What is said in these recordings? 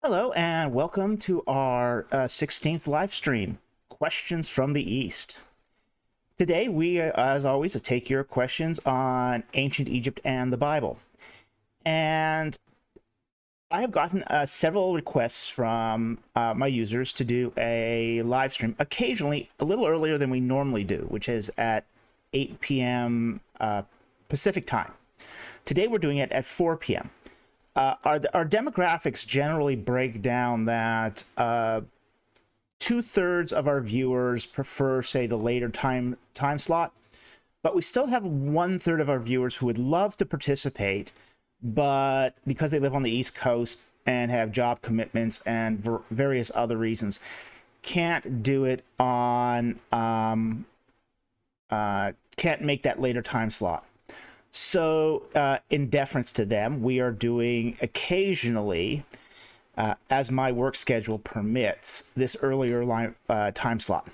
Hello and welcome to our 16th live stream, Questions from the East. Today we, as always, take your questions on ancient Egypt and the Bible. And I have gotten several requests from my users to do a live stream, occasionally a little earlier than we normally do, which is at 8 p.m. Pacific time. Today we're doing it at 4 p.m. Our demographics generally break down that 2/3 of our viewers prefer, say, the later time slot, but we still have 1/3 of our viewers who would love to participate, but because they live on the East Coast and have job commitments and various other reasons, can't do it on can't make that later time slot. So in deference to them, we are doing occasionally, as my work schedule permits, this earlier time slot.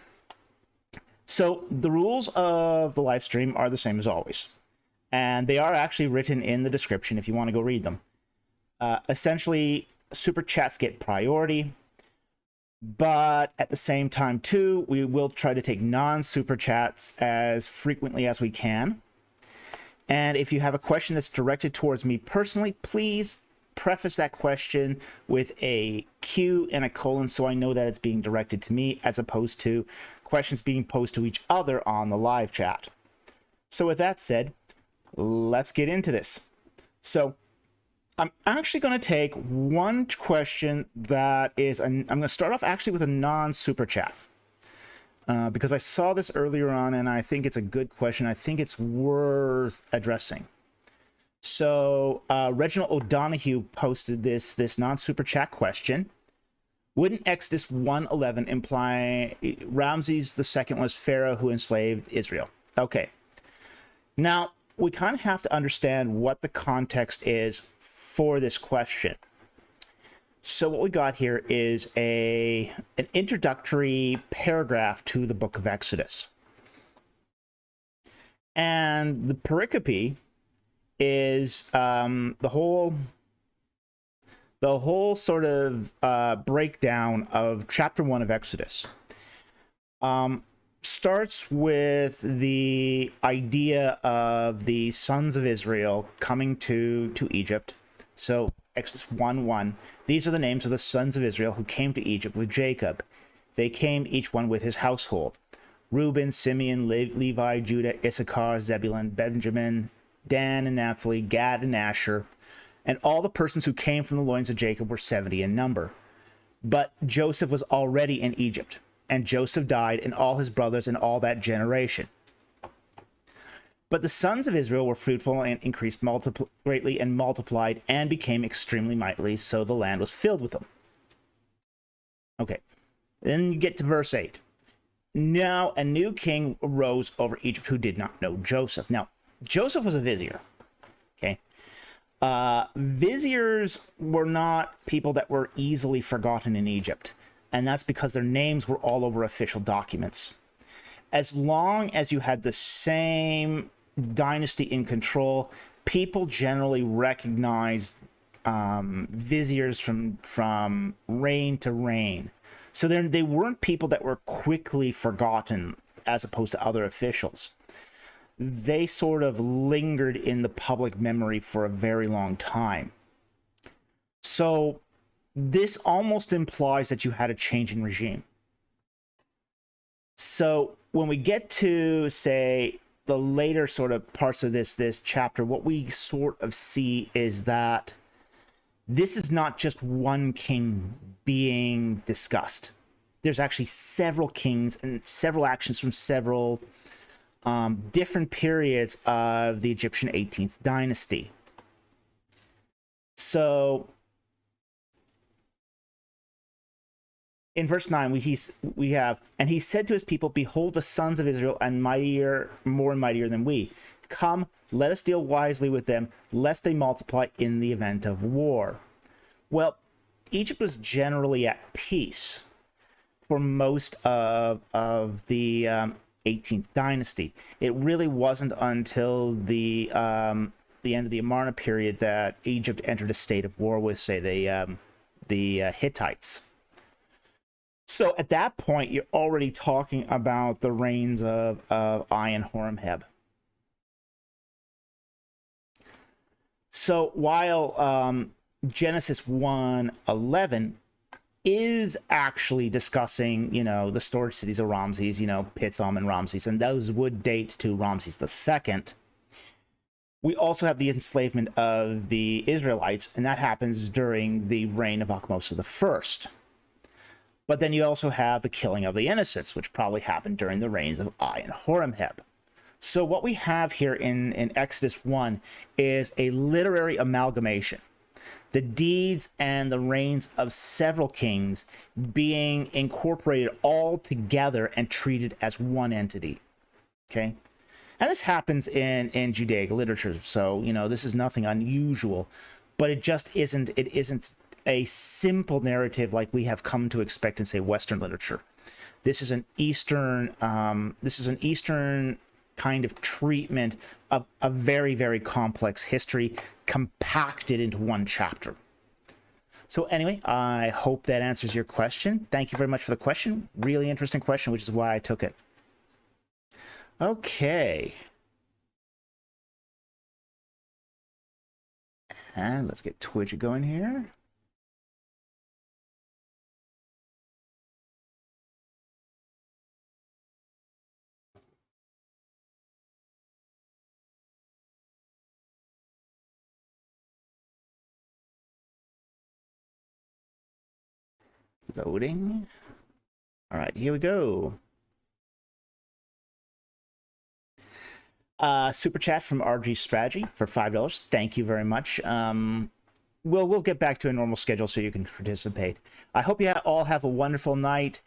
So the rules of the live stream are the same as always, and they are actually written in the description if you want to go read them. Essentially, super chats get priority, but at the same time too, we will try to take non-super chats as frequently as we can. And if you have a question that's directed towards me personally, please preface that question with a Q and a colon so I know that it's being directed to me, as opposed to questions being posed to each other on the live chat. So with that said, let's get into this. So I'm actually going to take one question that is, I'm going to start off actually with a non-super chat. Because I saw this earlier on, and I think it's a good question. I think it's worth addressing. So Reginald O'Donoghue posted this non-super chat question. Wouldn't Exodus 1:11 imply Ramses II was Pharaoh who enslaved Israel? Okay. Now, we kind of have to understand what the context is for this question. So what we got here is an introductory paragraph to the book of Exodus. And the pericope is the whole sort of breakdown of chapter 1 of Exodus. Starts with the idea of the sons of Israel coming to Egypt. So Exodus 1:1. These are the names of the sons of Israel who came to Egypt with Jacob. They came each one with his household. Reuben, Simeon, Levi, Judah, Issachar, Zebulun, Benjamin, Dan and Naphtali, Gad and Asher. And all the persons who came from the loins of Jacob were 70 in number. But Joseph was already in Egypt, and Joseph died, and all his brothers and all that generation. But the sons of Israel were fruitful and increased greatly and multiplied and became extremely mighty, so the land was filled with them. Okay, then you get to verse 8. Now a new king arose over Egypt who did not know Joseph. Now, Joseph was a vizier. Okay, viziers were not people that were easily forgotten in Egypt, and that's because their names were all over official documents. As long as you had the same dynasty in control, people generally recognized viziers from reign to reign. So they weren't people that were quickly forgotten as opposed to other officials. They sort of lingered in the public memory for a very long time. So this almost implies that you had a change in regime. So when we get to, say, the later sort of parts of this chapter, what we sort of see is that this is not just one king being discussed. There's actually several kings and several actions from several different periods of the Egyptian 18th dynasty. So in verse 9, we have, and he said to his people, behold, the sons of Israel are more and mightier than we. Come, let us deal wisely with them, lest they multiply in the event of war. Well, Egypt was generally at peace for most of the 18th dynasty. It really wasn't until the end of the Amarna period that Egypt entered a state of war with, say, the Hittites. So at that point, you're already talking about the reigns of Ai and Horemheb. So while Genesis 1:11 is actually discussing, the storage cities of Ramses, Pithom and Ramses, and those would date to Ramses II. We also have the enslavement of the Israelites, and that happens during the reign of Ahmose I. But then you also have the killing of the innocents, which probably happened during the reigns of Ai and Horemheb. So what we have here in Exodus 1 is a literary amalgamation. The deeds and the reigns of several kings being incorporated all together and treated as one entity. Okay? And this happens in Judaic literature, so, this is nothing unusual, but it isn't a simple narrative like we have come to expect in, say, Western literature. This is an Eastern kind of treatment of a very, very complex history compacted into one chapter. So anyway, I hope that answers your question. Thank you very much for the question. Really interesting question, which is why I took it. Okay. And let's get Twitch going here. Loading. All right, here we go. Super chat from RG Strategy for $5. Thank you very much. We'll get back to a normal schedule so you can participate. I hope you all have a wonderful night.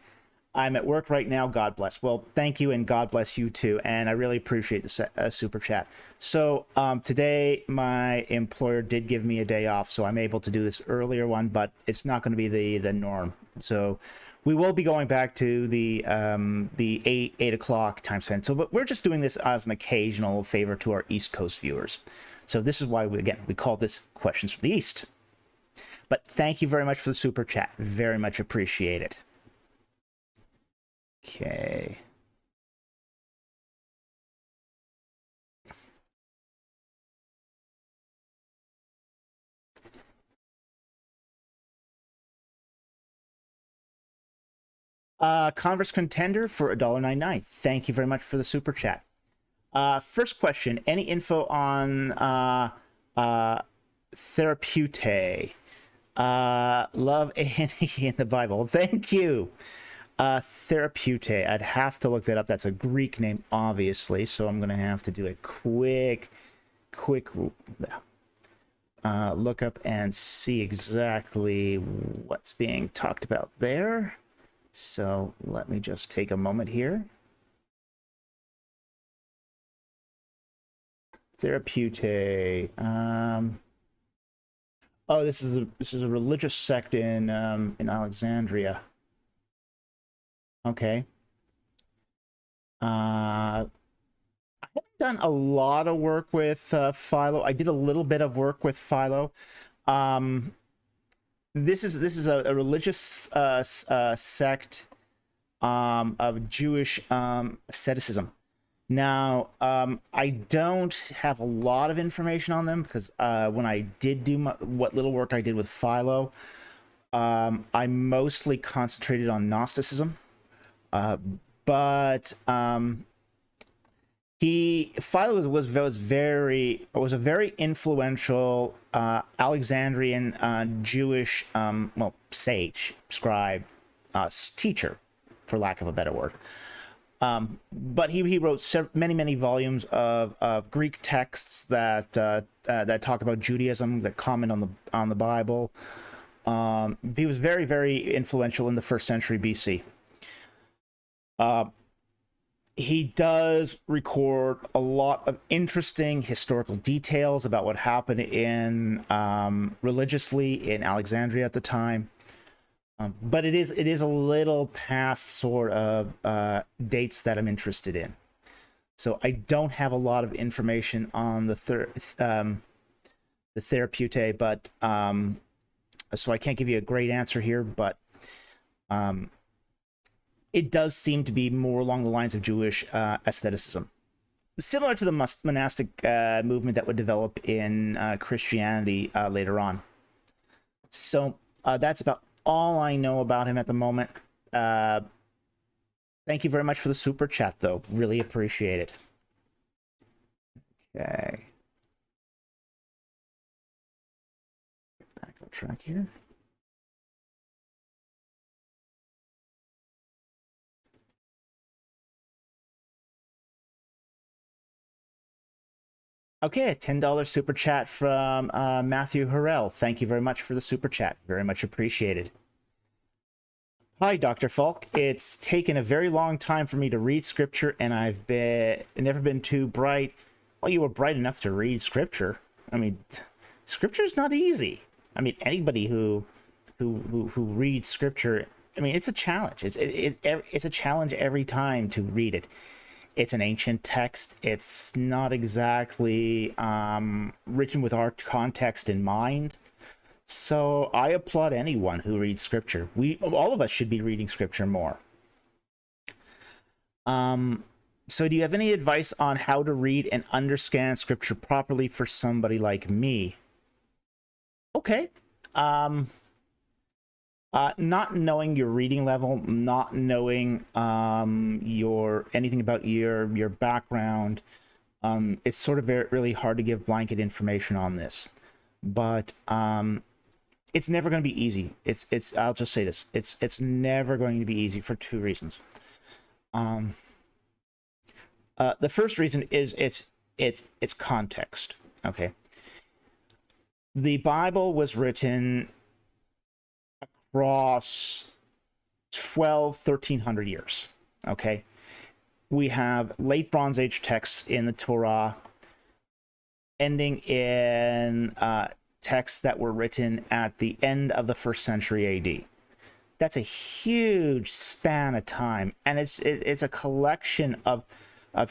I'm at work right now. God bless. Well, thank you, and God bless you too. And I really appreciate the super chat. So today, my employer did give me a day off, so I'm able to do this earlier one, but it's not going to be the norm. So we will be going back to the 8 o'clock time span. So, but we're just doing this as an occasional favor to our East Coast viewers. So this is why we call this Questions from the East. But thank you very much for the super chat. Very much appreciate it. Okay. Converse Contender for $1.99. Thank you very much for the super chat. First question, any info on Therapeutae? Love A&E in the Bible. Thank you. Therapeutae. I'd have to look that up. That's a Greek name, obviously, so I'm going to have to do a quick look up and see exactly what's being talked about there. So let me just take a moment here. Therapeutae. Oh, this is a religious sect in Alexandria. Okay. I haven't done a lot of work with Philo. I did a little bit of work with Philo. This is a religious sect of Jewish asceticism. Now, I don't have a lot of information on them because when I did do what little work I did with Philo, I mostly concentrated on Gnosticism. But Philo was a very influential Alexandrian Jewish sage, scribe, teacher, for lack of a better word. But he wrote many volumes of Greek texts that talk about Judaism, that comment on the Bible. He was very influential in the 1st century BC. He does record a lot of interesting historical details about what happened religiously in Alexandria at the time. But it is a little past sort of dates that I'm interested in. So I don't have a lot of information on the Therapeutae, but So I can't give you a great answer here, but it does seem to be more along the lines of Jewish aestheticism, similar to the monastic movement that would develop in Christianity later on. So that's about all I know about him at the moment. Thank you very much for the super chat, though. Really appreciate it. Okay. Back on track here. Okay, a $10 super chat from Matthew Harrell. Thank you very much for the super chat. Very much appreciated. Hi, Dr. Falk. It's taken a very long time for me to read scripture, and I've never been too bright. Well, you were bright enough to read scripture. I mean, scripture is not easy. I mean, anybody who reads scripture, I mean, it's a challenge. It's a challenge every time to read it. It's an ancient text. It's not exactly written with our context in mind. So I applaud anyone who reads scripture. All of us should be reading scripture more. So do you have any advice on how to read and understand scripture properly for somebody like me? Okay. Not knowing your reading level, not knowing anything about your background, it's sort of really hard to give blanket information on this. But it's never going to be easy. I'll just say this. It's never going to be easy for two reasons. The first reason is it's context. Okay. The Bible was written across 1300 years. Okay. We have late Bronze Age texts in the Torah, ending in texts that were written at the end of the 1st century AD. That's a huge span of time, and it's a collection of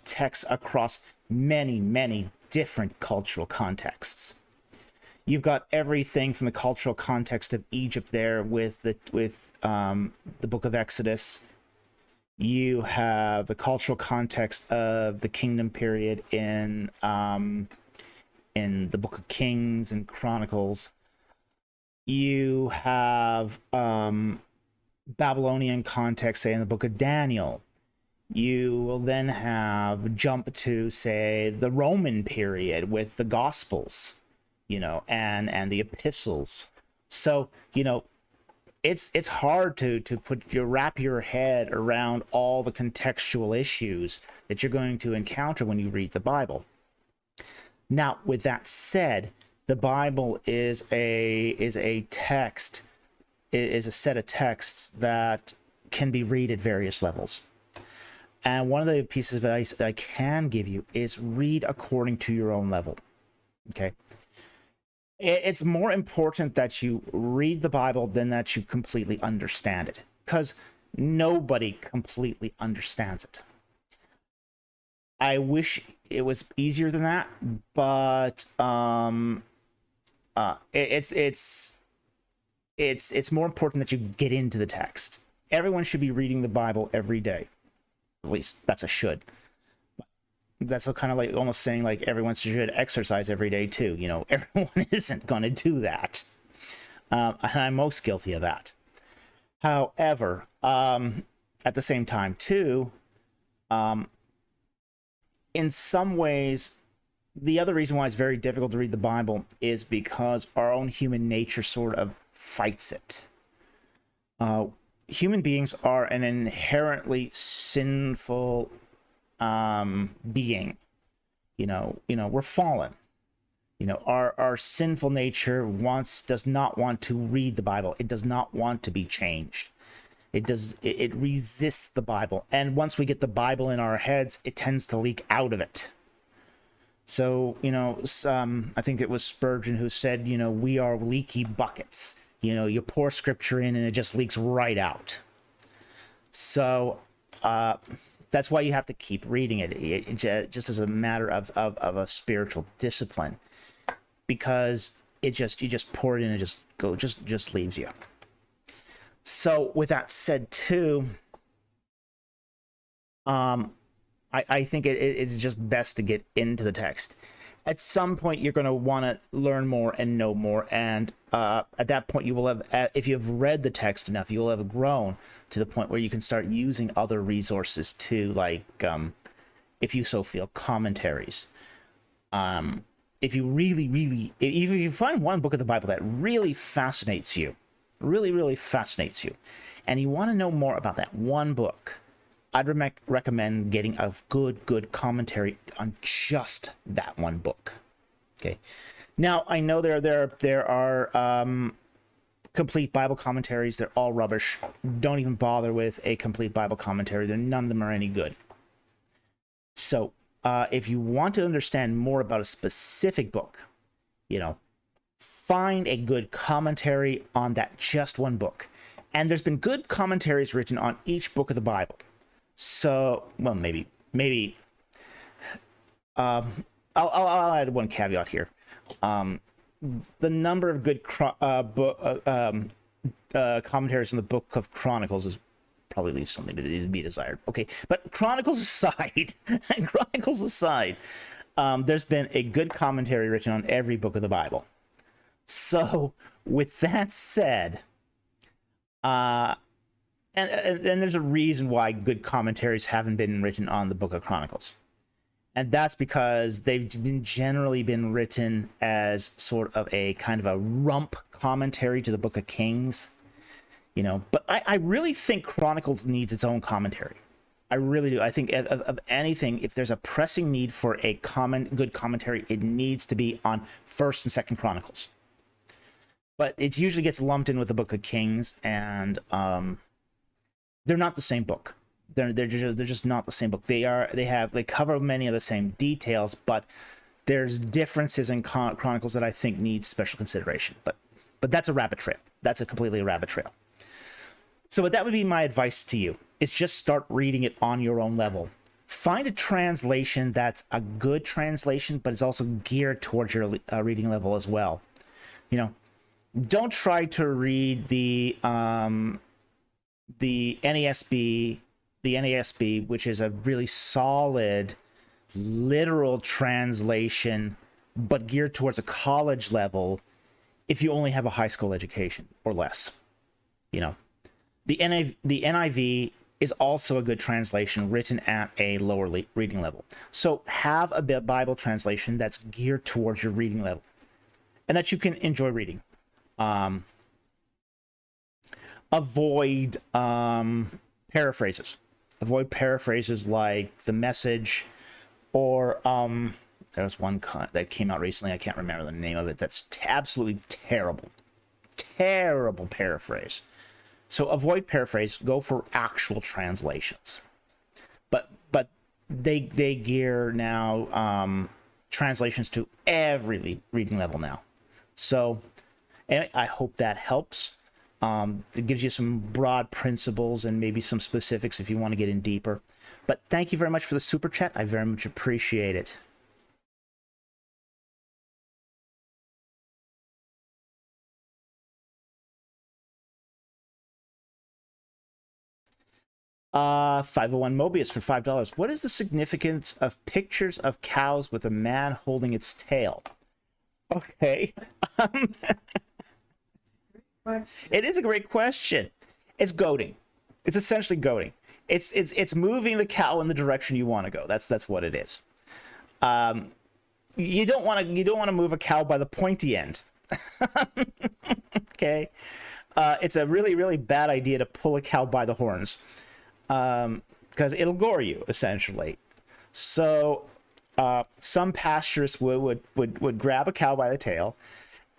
texts across many different cultural contexts. You've got everything from the cultural context of Egypt there with the book of Exodus. You have the cultural context of the kingdom period in the book of Kings and Chronicles. You have Babylonian context, say, in the book of Daniel. You will then have jump to, say, the Roman period with the Gospels, and the epistles. So, it's hard to wrap your head around all the contextual issues that you're going to encounter when you read the Bible. Now, with that said, the Bible is a text, is a set of texts that can be read at various levels. And one of the pieces of advice that I can give you is read according to your own level. Okay. It's more important that you read the Bible than that you completely understand it, because nobody completely understands it. I wish it was easier than that, but it's more important that you get into the text. Everyone should be reading the Bible every day. At least that's a should. That's kind of like almost saying like everyone should exercise every day too. Everyone isn't going to do that. And I'm most guilty of that. However, at the same time too, in some ways, the other reason why it's very difficult to read the Bible is because our own human nature sort of fights it. Human beings are an inherently sinful being. We're fallen. Our sinful nature does not want to read the Bible. It does not want to be changed. It resists the Bible, and once we get the Bible in our heads, it tends to leak out of it. So I think it was Spurgeon who said, we are leaky buckets. You pour scripture in and it just leaks right out. So that's why you have to keep reading it, just as a matter of a spiritual discipline, because it just, you just pour it in and just leaves you. So with that said too, I think it's just best to get into the text. At some point, you're going to want to learn more and know more, and at that point, you will have, if you have read the text enough, you will have grown to the point where you can start using other resources too, like, if you so feel, commentaries. If you really, if you find one book of the Bible that really fascinates you, really fascinates you, and you want to know more about that one book, I'd recommend getting a good commentary on just that one book. Okay. Now, I know there are complete Bible commentaries. They're all rubbish. Don't even bother with a complete Bible commentary. None of them are any good. So, if you want to understand more about a specific book, you know, find a good commentary on that just one book. And there's been good commentaries written on each book of the Bible. So, well, maybe, I'll add one caveat here. The number of good commentaries in the Book of Chronicles is probably leaves something to be desired. Okay, but Chronicles aside, there's been a good commentary written on every book of the Bible. So, with that said, and there's a reason why good commentaries haven't been written on the Book of Chronicles. And that's because they've generally been written as sort of a kind of a rump commentary to the Book of Kings. You know, but I really think Chronicles needs its own commentary. I really do. I think of anything, if there's a pressing need for a good commentary, it needs to be on 1st and 2nd Chronicles. But it usually gets lumped in with the Book of Kings, and they're not the same book. They're just not the same book. They cover many of the same details, but there's differences in Chronicles that I think need special consideration. But that's a rabbit trail. That's a completely rabbit trail. So that would be my advice to you, is just start reading it on your own level. Find a translation that's a good translation, but is also geared towards your reading level as well. You know, don't try to read the NASB, which is a really solid literal translation, but geared towards a college level if you only have a high school education or less. You know, the NIV is also a good translation written at a lower reading level. So have a Bible translation that's geared towards your reading level and that you can enjoy reading. Avoid paraphrases. Avoid paraphrases like The Message, or there was one that came out recently. I can't remember the name of it. That's absolutely terrible paraphrase. So avoid paraphrase. Go for actual translations. But they gear now translations to every reading level now. So anyway, I hope that helps. It gives you some broad principles and maybe some specifics if you want to get in deeper. But thank you very much for the super chat. I very much appreciate it. Uh, 501 Mobius for $5. What is the significance of pictures of cows with a man holding its tail? Okay. It is a great question. It's goading. It's essentially goading. It's moving the cow in the direction you want to go. That's what it is. You don't want to move a cow by the pointy end. Okay. It's a really bad idea to pull a cow by the horns, because it'll gore you essentially. So some pasturists would grab a cow by the tail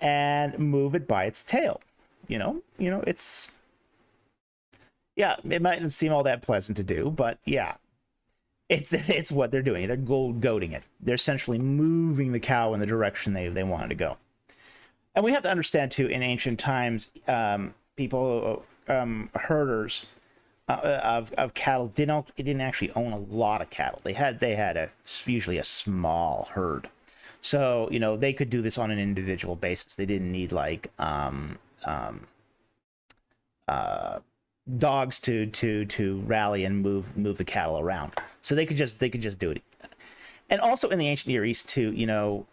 and move it by its tail. You know, it's, yeah, it mightn't seem all that pleasant to do, but yeah, it's what they're doing. They're goading it. They're essentially moving the cow in the direction they wanted to go. And we have to understand too, in ancient times, people, herders of cattle didn't actually own a lot of cattle. They had usually a small herd. So, you know, they could do this on an individual basis. They didn't need like dogs to rally and move the cattle around. So they could just do it. And also in the ancient Near East too, you know,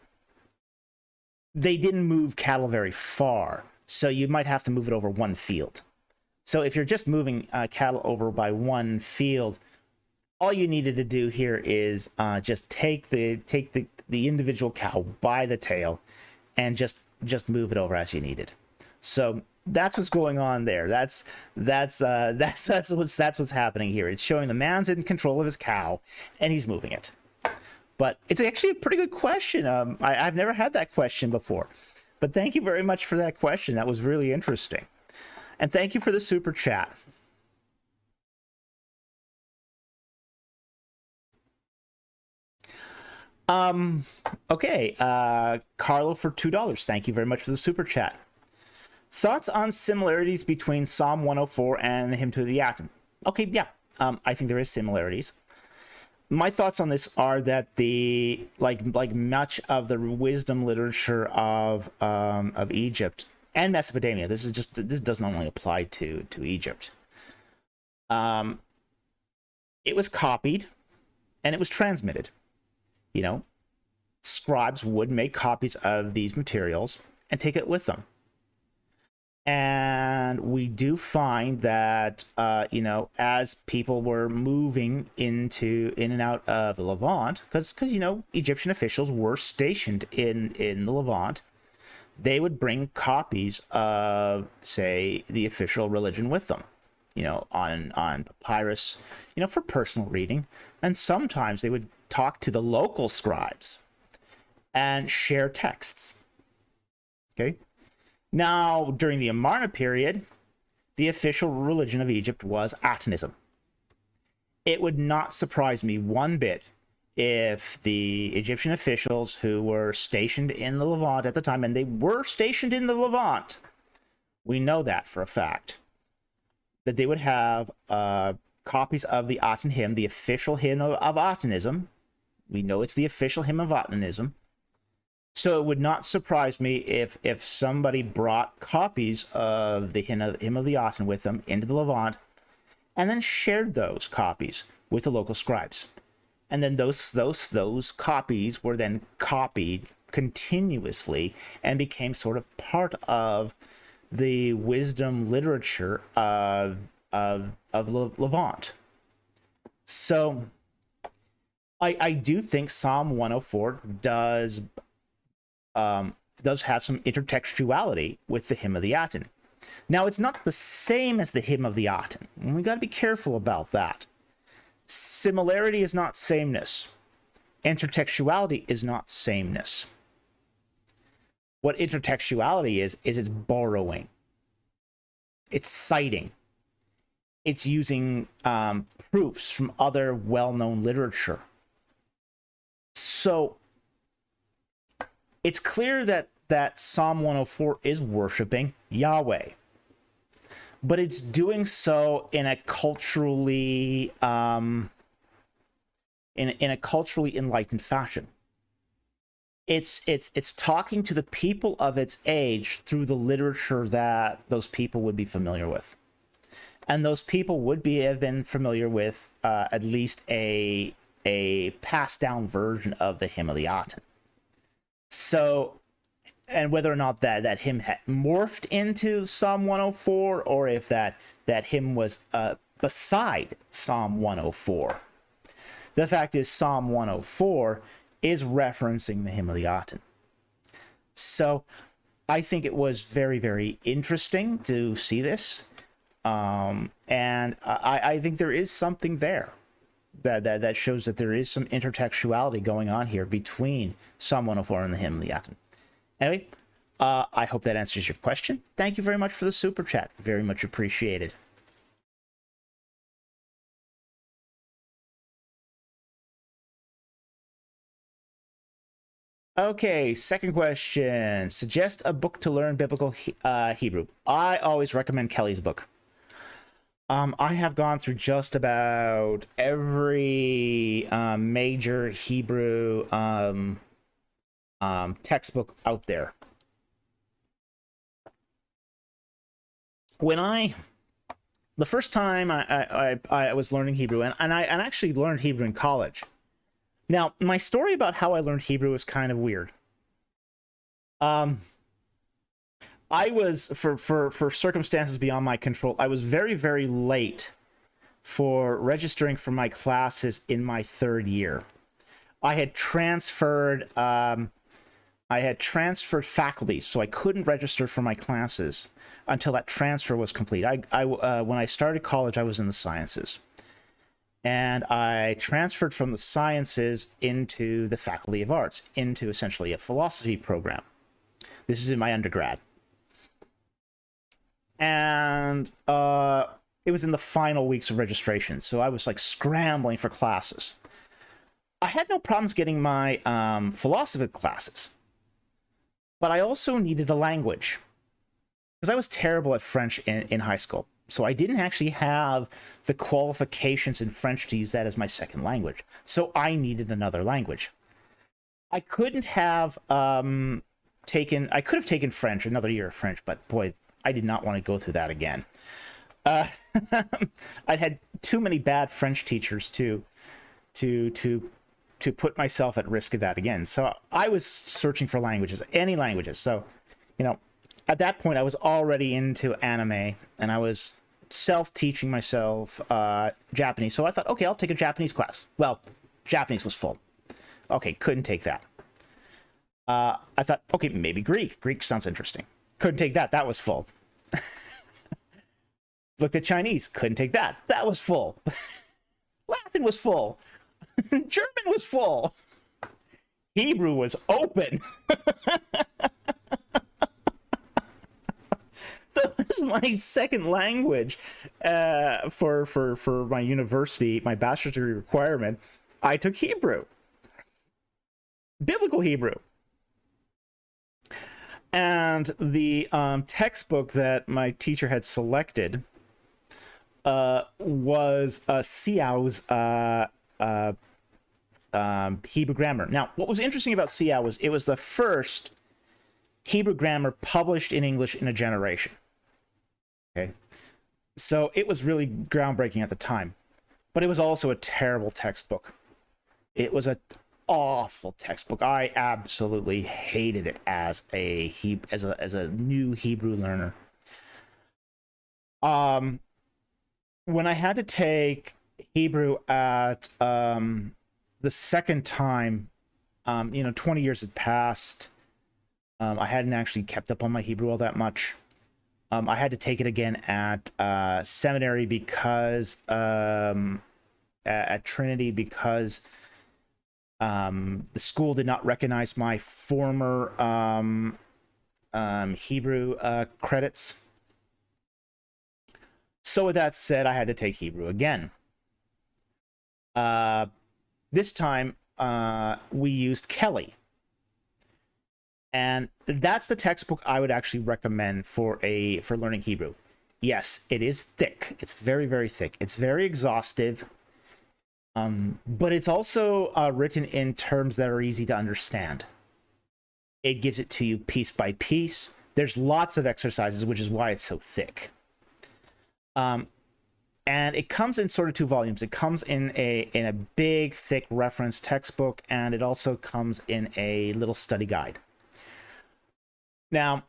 they didn't move cattle very far, so you might have to move it over one field. So if you're just moving cattle over by one field, all you needed to do here is just take the individual cow by the tail and just move it over as you needed. So that's what's going on there. That's what's happening here. It's showing the man's in control of his cow and he's moving it. But it's actually a pretty good question. I've never had that question before, but thank you very much for that question. That was really interesting. And thank you for the super chat. Okay, Carlo for $2. Thank you very much for the super chat. Thoughts on similarities between Psalm 104 and the Hymn to the Aten? Okay, yeah, I think there is similarities. My thoughts on this are that the like much of the wisdom literature of Egypt and Mesopotamia, this doesn't only apply to Egypt. It was copied and it was transmitted. You know, scribes would make copies of these materials and take it with them. And we do find that, you know, as people were moving in and out of the Levant, because you know, Egyptian officials were stationed in the Levant, they would bring copies of, say, the official religion with them, you know, on papyrus, you know, for personal reading. And sometimes they would talk to the local scribes and share texts. Okay. Now, during the Amarna period, the official religion of Egypt was Atenism. It would not surprise me one bit if the Egyptian officials who were stationed in the Levant at the time, and they were stationed in the Levant, we know that for a fact, that they would have copies of the Aten hymn, the official hymn of Atenism. We know it's the official hymn of Atenism. So it would not surprise me if somebody brought copies of the hymn of the Aten with them into the Levant, and then shared those copies with the local scribes. And then those copies were then copied continuously and became sort of part of the wisdom literature of Levant. So I do think Psalm 104 does have some intertextuality with the hymn of the Aten. Now, it's not the same as the hymn of the Aten, and we got to be careful about that. Similarity is not sameness. Intertextuality is not sameness. What intertextuality is it's borrowing. It's citing. It's using proofs from other well-known literature. So it's clear that Psalm 104 is worshiping Yahweh, but it's doing so in a culturally in a culturally enlightened fashion. It's talking to the people of its age through the literature that those people would be familiar with, and those people would have been familiar with at least a passed down version of the hymn of the Aten. So, and whether or not that hymn had morphed into Psalm 104, or if that hymn was beside Psalm 104, the fact is Psalm 104 is referencing the hymn of the Aten. So I think it was very, very interesting to see this, and I think there is something there that shows that there is some intertextuality going on here between Psalm 104 and the hymn of the Aten. Anyway, I hope that answers your question. Thank you very much for the super chat. Very much appreciated. Okay, second question. Suggest a book to learn biblical Hebrew. I always recommend Kelly's book. I have gone through just about every major Hebrew textbook out there. The first time I was learning Hebrew, and I actually learned Hebrew in college. Now, my story about how I learned Hebrew is kind of weird. I was, for circumstances beyond my control, I was very, very late for registering for my classes in my third year. I had transferred faculties, so I couldn't register for my classes until that transfer was complete. When I started college, I was in the sciences, and I transferred from the sciences into the Faculty of Arts, into essentially a philosophy program. This is in my undergrad, and it was in the final weeks of registration, so I was like scrambling for classes. I had no problems getting my philosophy classes, but I also needed a language because I was terrible at French in high school. So I didn't actually have the qualifications in French to use that as my second language. So I needed another language. I couldn't have I could have taken French, another year of French, but boy, I did not want to go through that again. I'd had too many bad French teachers to put myself at risk of that again. So I was searching for languages, any languages. So, at that point, I was already into anime, and I was self-teaching myself Japanese. So I thought, okay, I'll take a Japanese class. Well, Japanese was full. Okay, couldn't take that. I thought, okay, maybe Greek. Greek sounds interesting. Couldn't take that. That was full. Looked at Chinese. Couldn't take that. That was full. Latin was full. German was full. Hebrew was open. So that's my second language for my university, my bachelor's degree requirement. I took Hebrew, biblical Hebrew, and the textbook that my teacher had selected was Siao's Hebrew grammar. Now, what was interesting about Siao was it was the first Hebrew grammar published in English in a generation. Okay, so it was really groundbreaking at the time, but it was also a terrible textbook. It was an awful textbook. I absolutely hated it as a new Hebrew learner. When I had to take Hebrew at the second time, 20 years had passed. I hadn't actually kept up on my Hebrew all that much. I had to take it again at seminary because at Trinity, because the school did not recognize my former Hebrew credits. So with that said, I had to take Hebrew again. This time we used Kelly. And that's the textbook I would actually recommend for learning Hebrew. Yes, it is thick. It's very, very thick. It's very exhaustive. But it's also written in terms that are easy to understand. It gives it to you piece by piece. There's lots of exercises, which is why it's so thick. And it comes in sort of two volumes. It comes in a big, thick reference textbook, and it also comes in a little study guide. Now,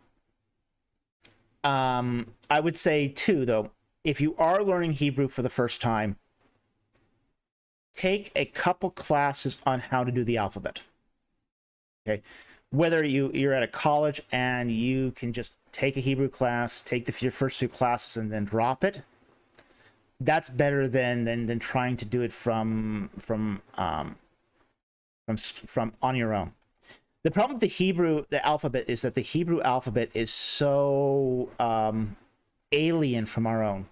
I would say, too, though, if you are learning Hebrew for the first time, take a couple classes on how to do the alphabet. Okay? Whether you're at a college and you can just take a Hebrew class, take your first two classes, and then drop it, that's better than trying to do it from on your own. The problem with the alphabet, is that the Hebrew alphabet is so alien from our own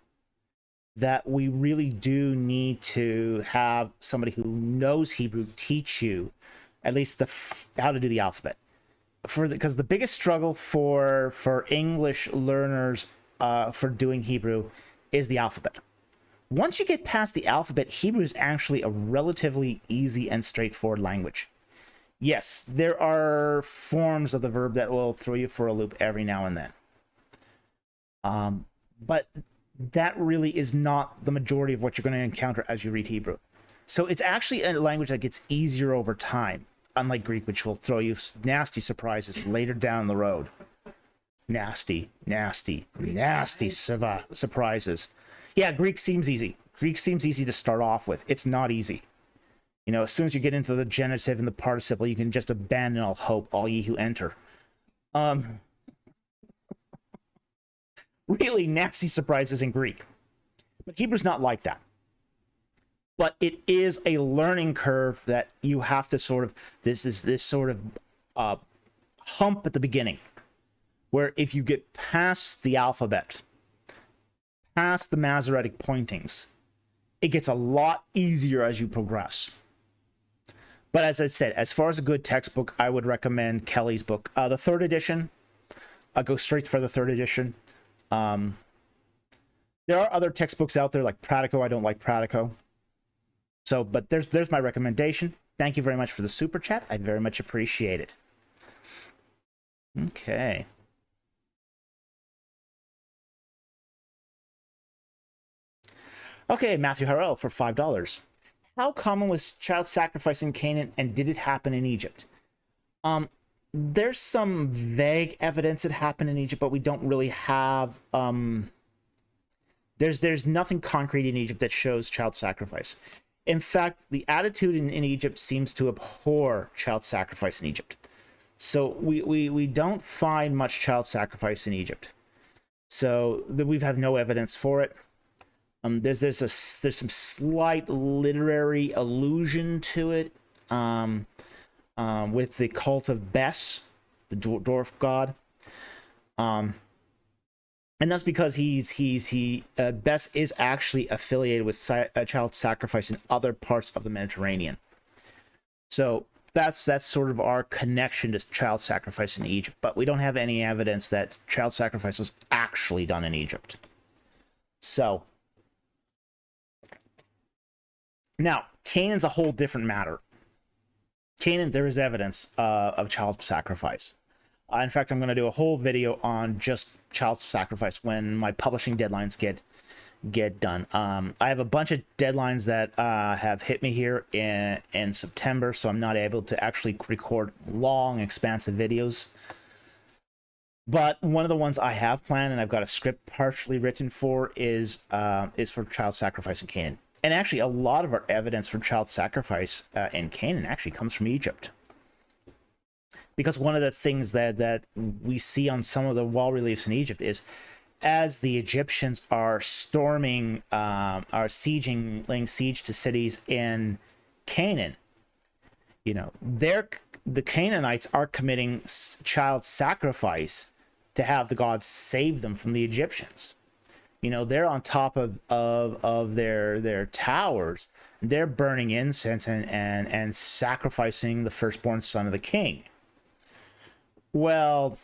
that we really do need to have somebody who knows Hebrew teach you at least how to do the alphabet. Because the biggest struggle for English learners for doing Hebrew is the alphabet. Once you get past the alphabet, Hebrew is actually a relatively easy and straightforward language. Yes, there are forms of the verb that will throw you for a loop every now and then. But that really is not the majority of what you're going to encounter as you read Hebrew. So it's actually a language that gets easier over time, unlike Greek, which will throw you nasty surprises later down the road. Nasty surprises. Yeah, Greek seems easy. Greek seems easy to start off with. It's not easy. You know, as soon as you get into the genitive and the participle, you can just abandon all hope, all ye who enter. Really nasty surprises in Greek. But Hebrew's not like that. But it is a learning curve that you have to sort of, this sort of hump at the beginning, where if you get past the alphabet, past the Masoretic pointings, it gets a lot easier as you progress. But as I said, as far as a good textbook, I would recommend Kelly's book. The third edition, I'll go straight for the third edition. There are other textbooks out there like Pratico. I don't like Pratico. So, but there's my recommendation. Thank you very much for the super chat. I very much appreciate it. Okay. Okay, Matthew Harrell for $5. How common was child sacrifice in Canaan, and did it happen in Egypt? There's some vague evidence it happened in Egypt, but we don't really have... There's nothing concrete in Egypt that shows child sacrifice. In fact, the attitude in Egypt seems to abhor child sacrifice in Egypt. So we don't find much child sacrifice in Egypt. So we have no evidence for it. There's some slight literary allusion to it with the cult of Bes, the dwarf god, and that's because Bes is actually affiliated with child sacrifice in other parts of the Mediterranean. So that's sort of our connection to child sacrifice in Egypt, but we don't have any evidence that child sacrifice was actually done in Egypt. So. Now, Canaan's a whole different matter. Canaan, there is evidence of child sacrifice. In fact, I'm going to do a whole video on just child sacrifice when my publishing deadlines get done. I have a bunch of deadlines that have hit me here in September, so I'm not able to actually record long, expansive videos. But one of the ones I have planned, and I've got a script partially written for, is for child sacrifice in Canaan. And actually, a lot of our evidence for child sacrifice in Canaan actually comes from Egypt. Because one of the things that we see on some of the wall reliefs in Egypt is, as the Egyptians are storming, laying siege to cities in Canaan, you know, the Canaanites are committing child sacrifice to have the gods save them from the Egyptians. You know, they're on top of their towers. They're burning incense and sacrificing the firstborn son of the king. Well,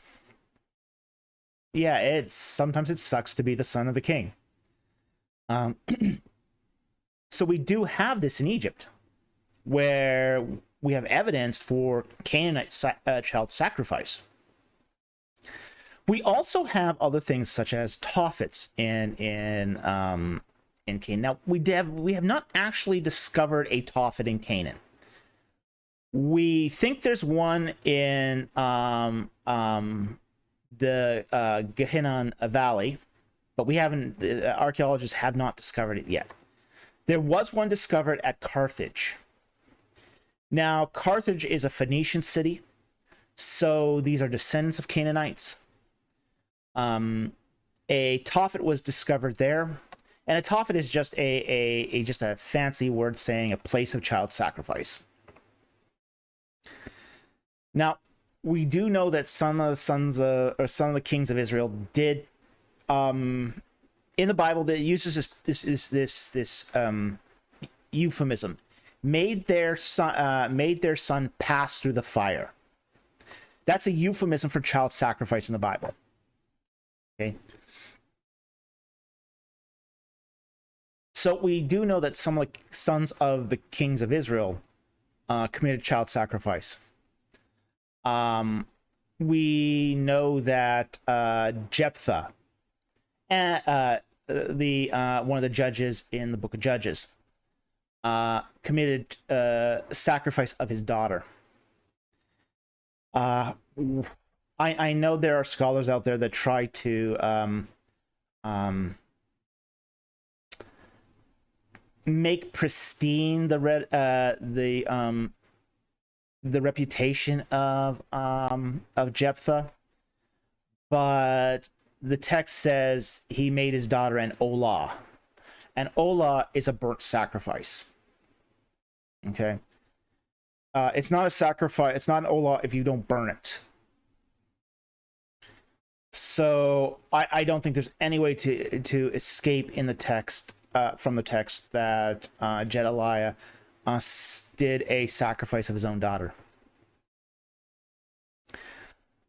yeah, sometimes it sucks to be the son of the king. So we do have this in Egypt, where we have evidence for Canaanite child sacrifice. We also have other things such as tophets in Canaan. Now we have not actually discovered a tophet in Canaan. We think there's one in the Canaan Valley, but we haven't. Archaeologists have not discovered it yet. There was one discovered at Carthage. Now Carthage is a Phoenician city, so these are descendants of Canaanites. A tophet was discovered there, and a tophet is just a fancy word saying a place of child sacrifice. Now, we do know that some of the kings of Israel did, in the Bible, that uses this euphemism, made their son pass through the fire. That's a euphemism for child sacrifice in the Bible. Okay. So we do know that some of the sons of the kings of Israel committed child sacrifice. we know that Jephthah, the one of the judges in the Book of Judges, committed sacrifice of his daughter. I know there are scholars out there that try to make pristine the reputation of Jephthah, but the text says he made his daughter an olah, and olah is a burnt sacrifice. Okay, it's not a sacrifice. It's not an olah if you don't burn it. So I don't think there's any way to escape in the text from the text that Jedediah did a sacrifice of his own daughter.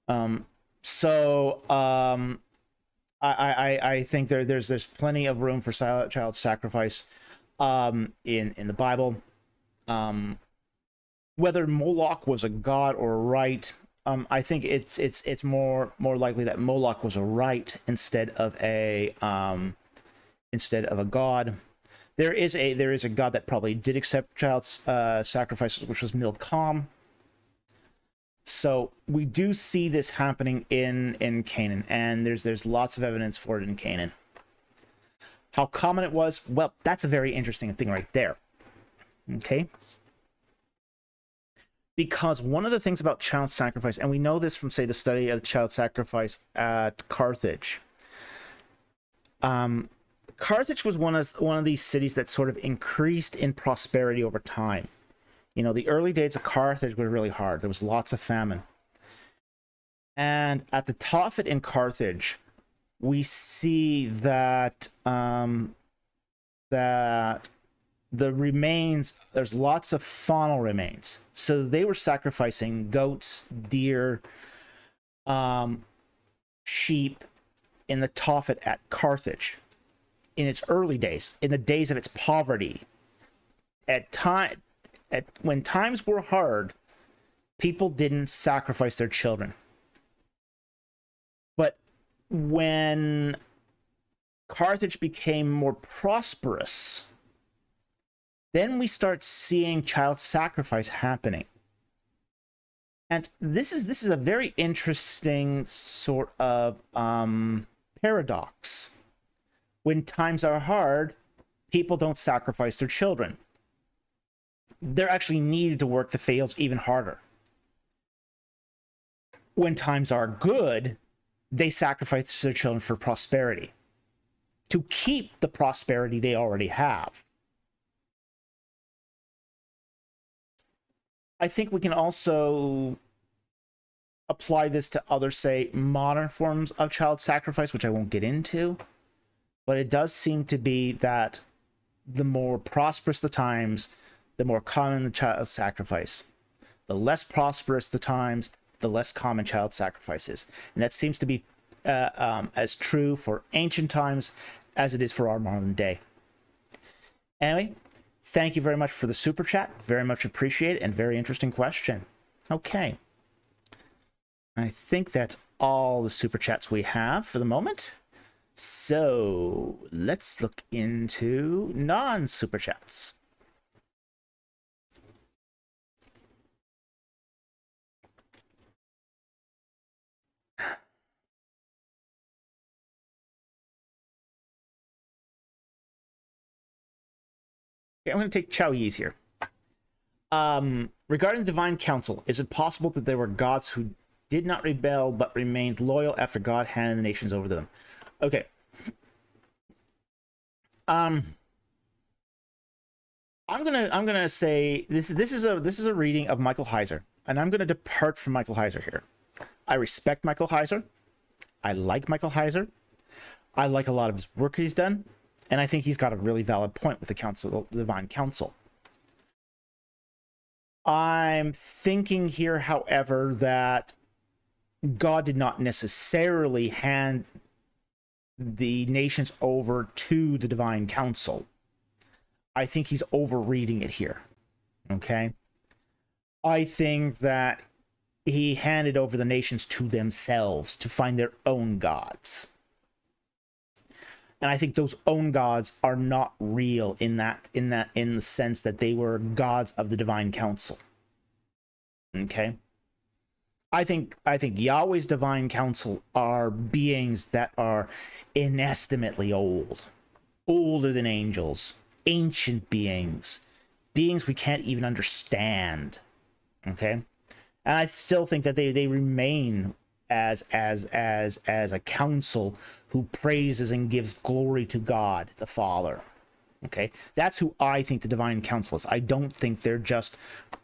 I think there's plenty of room for child sacrifice in the Bible. Whether Moloch was a god or a rite, I think it's more likely that Moloch was a rite instead of a god. There is a god that probably did accept child sacrifices, which was Milcom. So we do see this happening in Canaan, and there's lots of evidence for it in Canaan. How common it was, well, that's a very interesting thing right there. Okay? Because one of the things about child sacrifice, and we know this from, say, the study of child sacrifice at Carthage. Carthage was one of these cities that sort of increased in prosperity over time. You know, the early days of Carthage were really hard. There was lots of famine. And at the top of it in Carthage, we see that that the remains, there's lots of faunal remains. So they were sacrificing goats, deer, sheep in the Tophet at Carthage in its early days, in the days of its poverty. When times were hard, people didn't sacrifice their children. But when Carthage became more prosperous, then we start seeing child sacrifice happening. And this is a very interesting sort of paradox. When times are hard, people don't sacrifice their children. They're actually needed to work the fields even harder. When times are good, they sacrifice their children for prosperity, to keep the prosperity they already have. I think we can also apply this to other, say, modern forms of child sacrifice, which I won't get into. But it does seem to be that the more prosperous the times, the more common the child sacrifice. The less prosperous the times, the less common child sacrifice is. And that seems to be as true for ancient times as it is for our modern day. Anyway, thank you very much for the super chat. Very much appreciate it, and very interesting question. Okay. I think that's all the super chats we have for the moment. So let's look into non-super chats. Okay, I'm going to take Chow Yi's here. Regarding the divine council, is it possible that there were gods who did not rebel but remained loyal after God handed the nations over to them? Okay. I'm gonna say this is a reading of Michael Heiser, and I'm gonna depart from Michael Heiser here. I respect Michael Heiser. I like Michael Heiser. I like a lot of his work he's done, and I think he's got a really valid point with the divine council. I'm thinking here, however, that God did not necessarily hand the nations over to the divine council. I think he's overreading it here. Okay? I think that he handed over the nations to themselves to find their own gods. And I think those own gods are not real in the sense that they were gods of the divine council. Okay? I think Yahweh's divine council are beings that are inestimably old, older than angels, ancient beings we can't even understand. Okay? And I still think that they remain as a council who praises and gives glory to God the Father. Okay, that's who I think the divine council is. I don't think they're just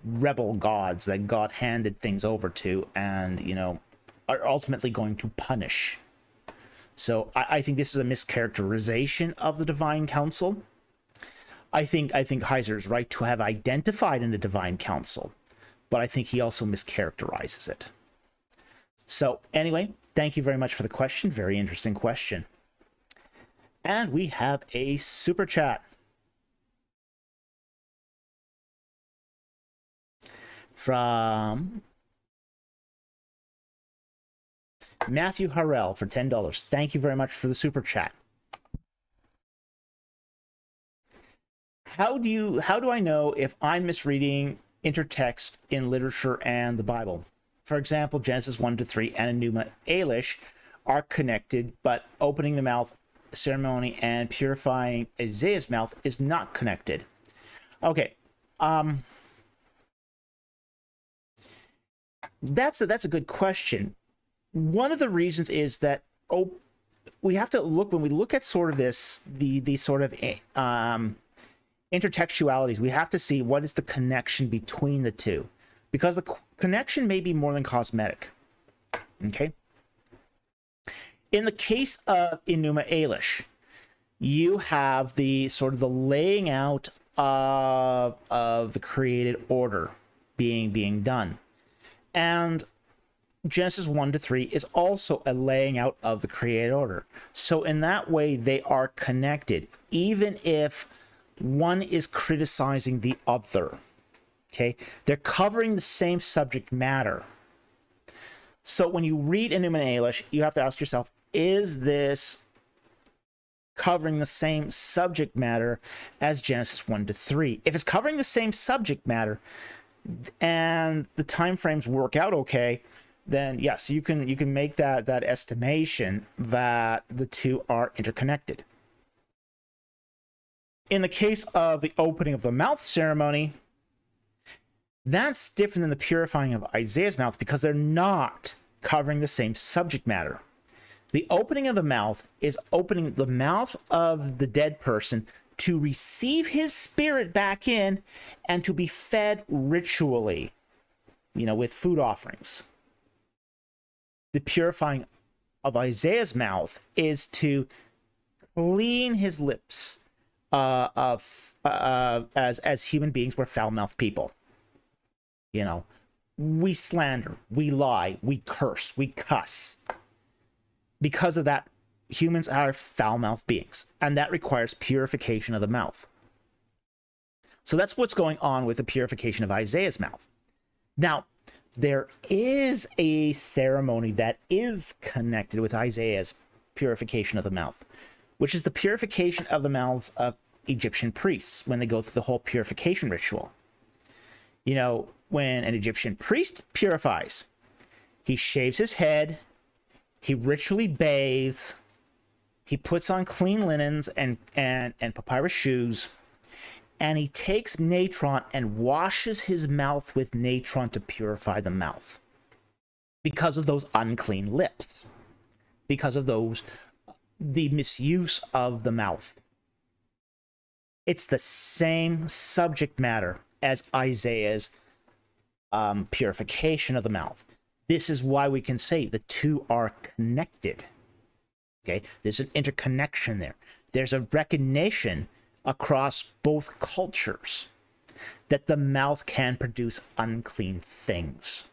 rebel gods that God handed things over to and, you know, are ultimately going to punish. So I think this is a mischaracterization of the divine council. I think Heiser is right to have identified in the divine council, but I think he also mischaracterizes it. So anyway, thank you very much for the question. Very interesting question. And we have a super chat from Matthew Harrell for $10. Thank you very much for the super chat. How do I know if I'm misreading intertext in literature and the Bible? For example, Genesis 1-3 and Enuma Elish are connected, but opening the mouth ceremony and purifying Isaiah's mouth is not connected. Okay, that's a good question. One of the reasons is that we have to look, when we look at sort of the sort of intertextualities, we have to see what is the connection between the two, because the connection may be more than cosmetic. Okay. In the case of Enuma Elish, you have the sort of the laying out of the created order being done. And Genesis 1-3 is also a laying out of the created order. So in that way, they are connected, even if one is criticizing the other. Okay? They're covering the same subject matter. So when you read Enuma Elish, you have to ask yourself, is this covering the same subject matter as Genesis 1-3? If it's covering the same subject matter and the time frames work out okay, then yes, you can make that estimation that the two are interconnected. In the case of the opening of the mouth ceremony, that's different than the purifying of Isaiah's mouth because they're not covering the same subject matter. The opening of the mouth is opening the mouth of the dead person to receive his spirit back in and to be fed ritually, you know, with food offerings. The purifying of Isaiah's mouth is to clean his lips as human beings. We're foul-mouthed people. You know, we slander, we lie, we curse, we cuss. Because of that, humans are foul-mouthed beings, and that requires purification of the mouth. So that's what's going on with the purification of Isaiah's mouth. Now, there is a ceremony that is connected with Isaiah's purification of the mouth, which is the purification of the mouths of Egyptian priests when they go through the whole purification ritual. You know, when an Egyptian priest purifies, he shaves his head, he ritually bathes, he puts on clean linens and papyrus shoes, and he takes natron and washes his mouth with natron to purify the mouth because of those unclean lips, because of the misuse of the mouth. It's the same subject matter as Isaiah's purification of the mouth. This is why we can say the two are connected. Okay, there's an interconnection there. There's a recognition across both cultures that the mouth can produce unclean things.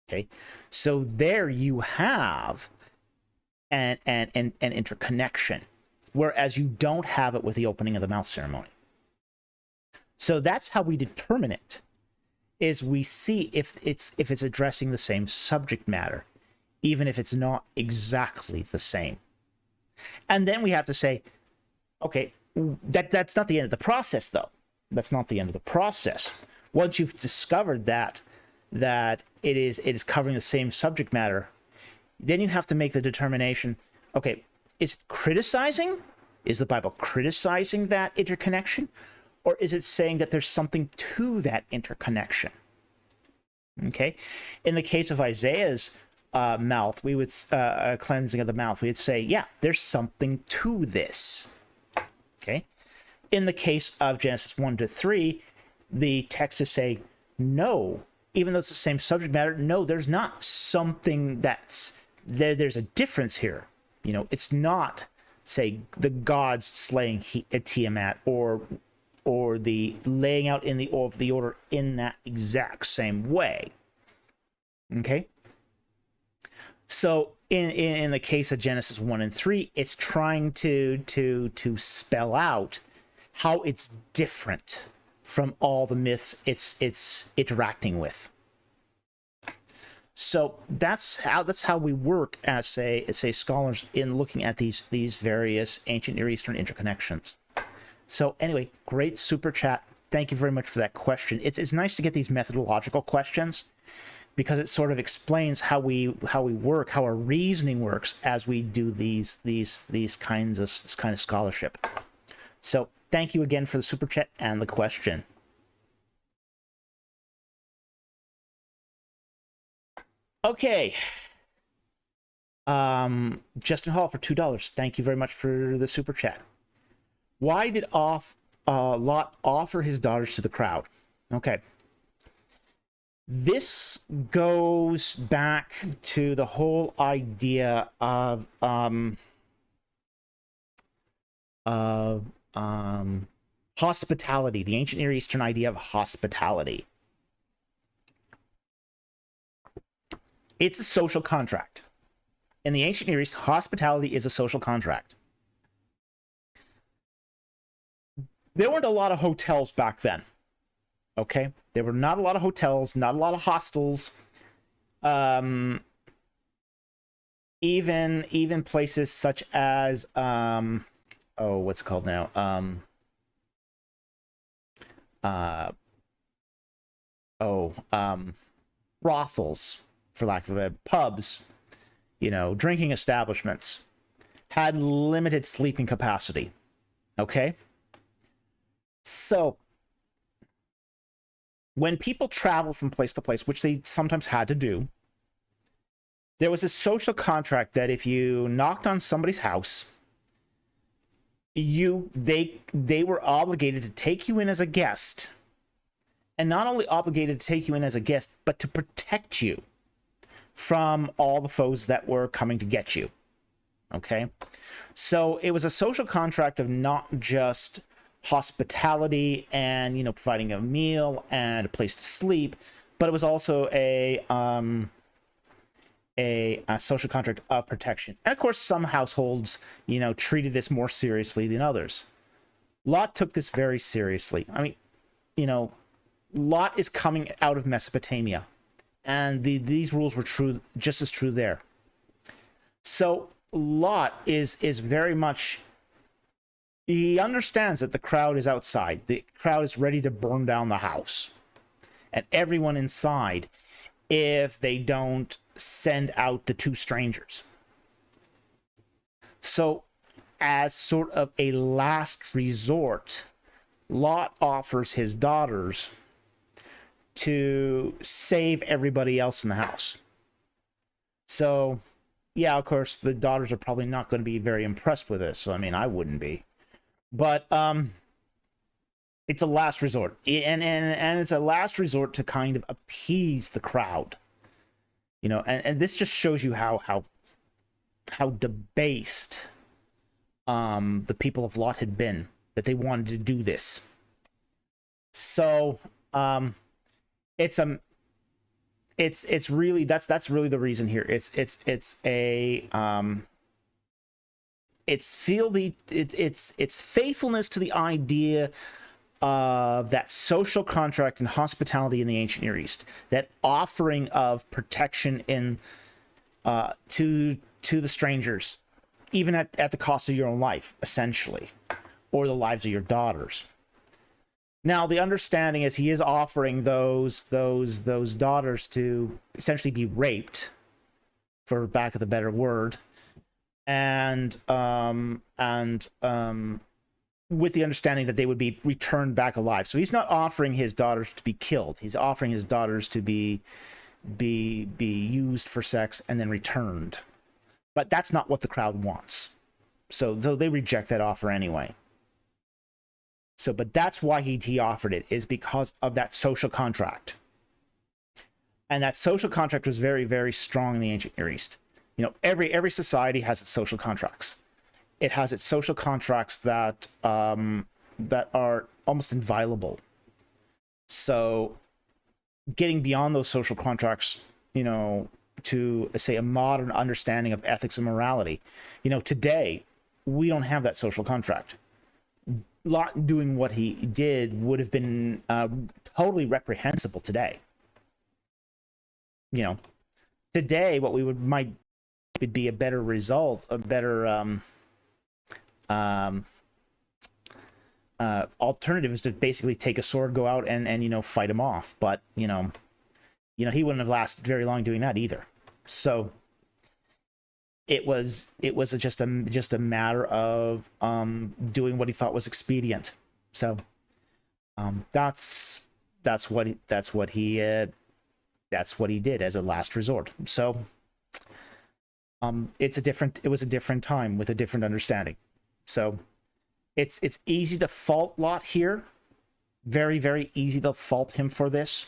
Okay, so there you have an interconnection, whereas you don't have it with the opening of the mouth ceremony. So that's how we determine it. is we see if it's addressing the same subject matter, even if it's not exactly the same. And then we have to say, okay, that's not the end of the process, though. That's not the end of the process. Once you've discovered that it is covering the same subject matter, then you have to make the determination, okay, is it criticizing? Is the Bible criticizing that interconnection? Or is it saying that there's something to that interconnection? Okay. In the case of Isaiah's mouth, we would cleansing of the mouth, we would say, yeah, there's something to this. Okay. In the case of Genesis 1-3, the text is saying, no, even though it's the same subject matter, no, there's not something that's there. There's a difference here. You know, it's not, say, the gods slaying Tiamat or the laying out of the order in that exact same way. Okay? So in the case of Genesis 1 and 3, it's trying to spell out how it's different from all the myths it's interacting with. So that's how we work as say scholars in looking at these various ancient Near Eastern interconnections. So anyway, great super chat. Thank you very much for that question. It's nice to get these methodological questions because it sort of explains how we work, how our reasoning works as we do this kind of scholarship. So thank you again for the super chat and the question. Okay. Justin Hall for $2. Thank you very much for the super chat. Why did Lot offer his daughters to the crowd? Okay. This goes back to the whole idea of hospitality, the ancient Near Eastern idea of hospitality. It's a social contract. In the ancient Near East, hospitality is a social contract. There weren't a lot of hotels back then. Okay? There were not a lot of hotels, not a lot of hostels. Even places such as what's it called now? Brothels, for lack of a pubs, drinking establishments had limited sleeping capacity. Okay? So when people traveled from place to place, which they sometimes had to do, there was a social contract that if you knocked on somebody's house, they were obligated to take you in as a guest, and not only obligated to take you in as a guest, but to protect you from all the foes that were coming to get you. Okay? So it was a social contract of not just hospitality and providing a meal and a place to sleep, but it was also a social contract of protection. And of course, some households treated this more seriously than others. Lot took this very seriously. I mean, Lot is coming out of Mesopotamia, and these rules were just as true there. So Lot is very much, he understands that the crowd is outside. The crowd is ready to burn down the house. And everyone inside, if they don't send out the two strangers. So, as sort of a last resort, Lot offers his daughters to save everybody else in the house. So, yeah, of course, the daughters are probably not going to be very impressed with this. I mean, I wouldn't be. But it's a last resort, and it's a last resort to kind of appease the crowd, and this just shows you how debased the people of Lot had been, that they wanted to do this. So it's really that's really the reason here. It's faithfulness to the idea of that social contract and hospitality in the ancient Near East, that offering of protection in to the strangers, even at the cost of your own life, essentially, or the lives of your daughters. Now, the understanding is he is offering those daughters to essentially be raped, for lack of a better word, and with the understanding that they would be returned back alive. So he's not offering his daughters to be killed. He's offering his daughters to be used for sex and then returned. But that's not what the crowd wants. So they reject that offer anyway. So, but that's why he offered it, is because of that social contract. And that social contract was very, very strong in the ancient Near East. You know, every society has its social contracts. It has its social contracts that are almost inviolable. So getting beyond those social contracts, you know, to say a modern understanding of ethics and morality, you know, today we don't have that social contract. Lot doing what he did would have been totally reprehensible today. You know, today what we might be a better result, a better alternative is to basically take a sword, go out and you know, fight him off. But you know he wouldn't have lasted very long doing that either. So it was just a matter of doing what he thought was expedient. So that's what he did as a last resort. So it was a different time with a different understanding. So it's easy to fault Lot here. Very, very easy to fault him for this.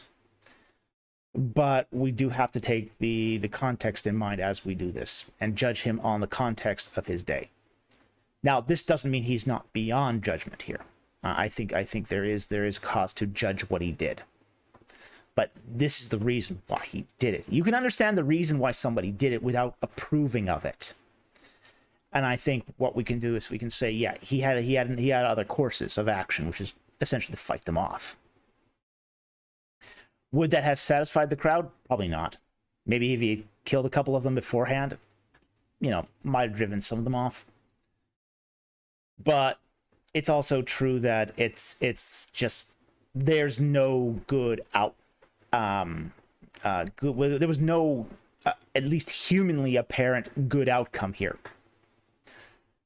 But we do have to take the context in mind as we do this and judge him on the context of his day. Now, this doesn't mean he's not beyond judgment here. I think there is cause to judge what he did. But this is the reason why he did it. You can understand the reason why somebody did it without approving of it. And I think what we can do is we can say, yeah, he had other courses of action, which is essentially to fight them off. Would that have satisfied the crowd? Probably not. Maybe if he killed a couple of them beforehand, you know, might have driven some of them off. But it's also true that it's just, there's no good there was no at least humanly apparent good outcome here.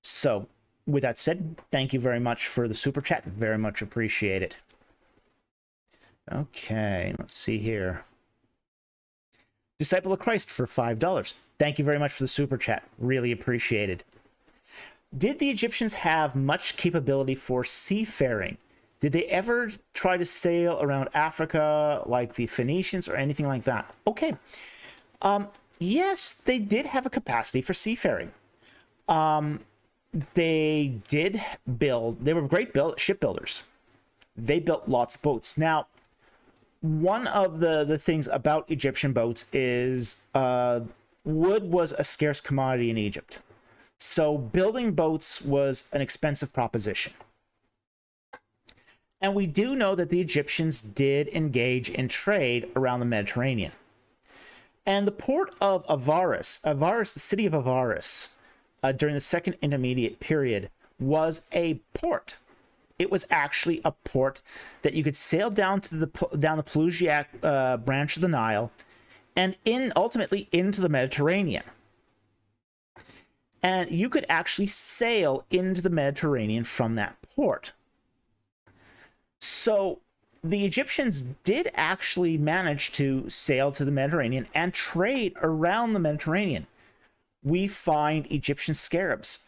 So with that said, thank you very much for the super chat. Very much appreciate it. Okay, let's see here. Disciple of Christ for $5. Thank you very much for the super chat. Really appreciated. Did the Egyptians have much capability for seafaring? Did they ever try to sail around Africa like the Phoenicians or anything like that? Okay. Yes, they did have a capacity for seafaring. They were great shipbuilders. They built lots of boats. Now, one of the things about Egyptian boats is wood was a scarce commodity in Egypt. So building boats was an expensive proposition. And we do know that the Egyptians did engage in trade around the Mediterranean. And the port of Avaris, the city of Avaris, during the Second Intermediate Period, was a port. It was actually a port that you could sail down the Pelusiac branch of the Nile, and ultimately into the Mediterranean. And you could actually sail into the Mediterranean from that port. So the Egyptians did actually manage to sail to the Mediterranean and trade around the Mediterranean. We find Egyptian scarabs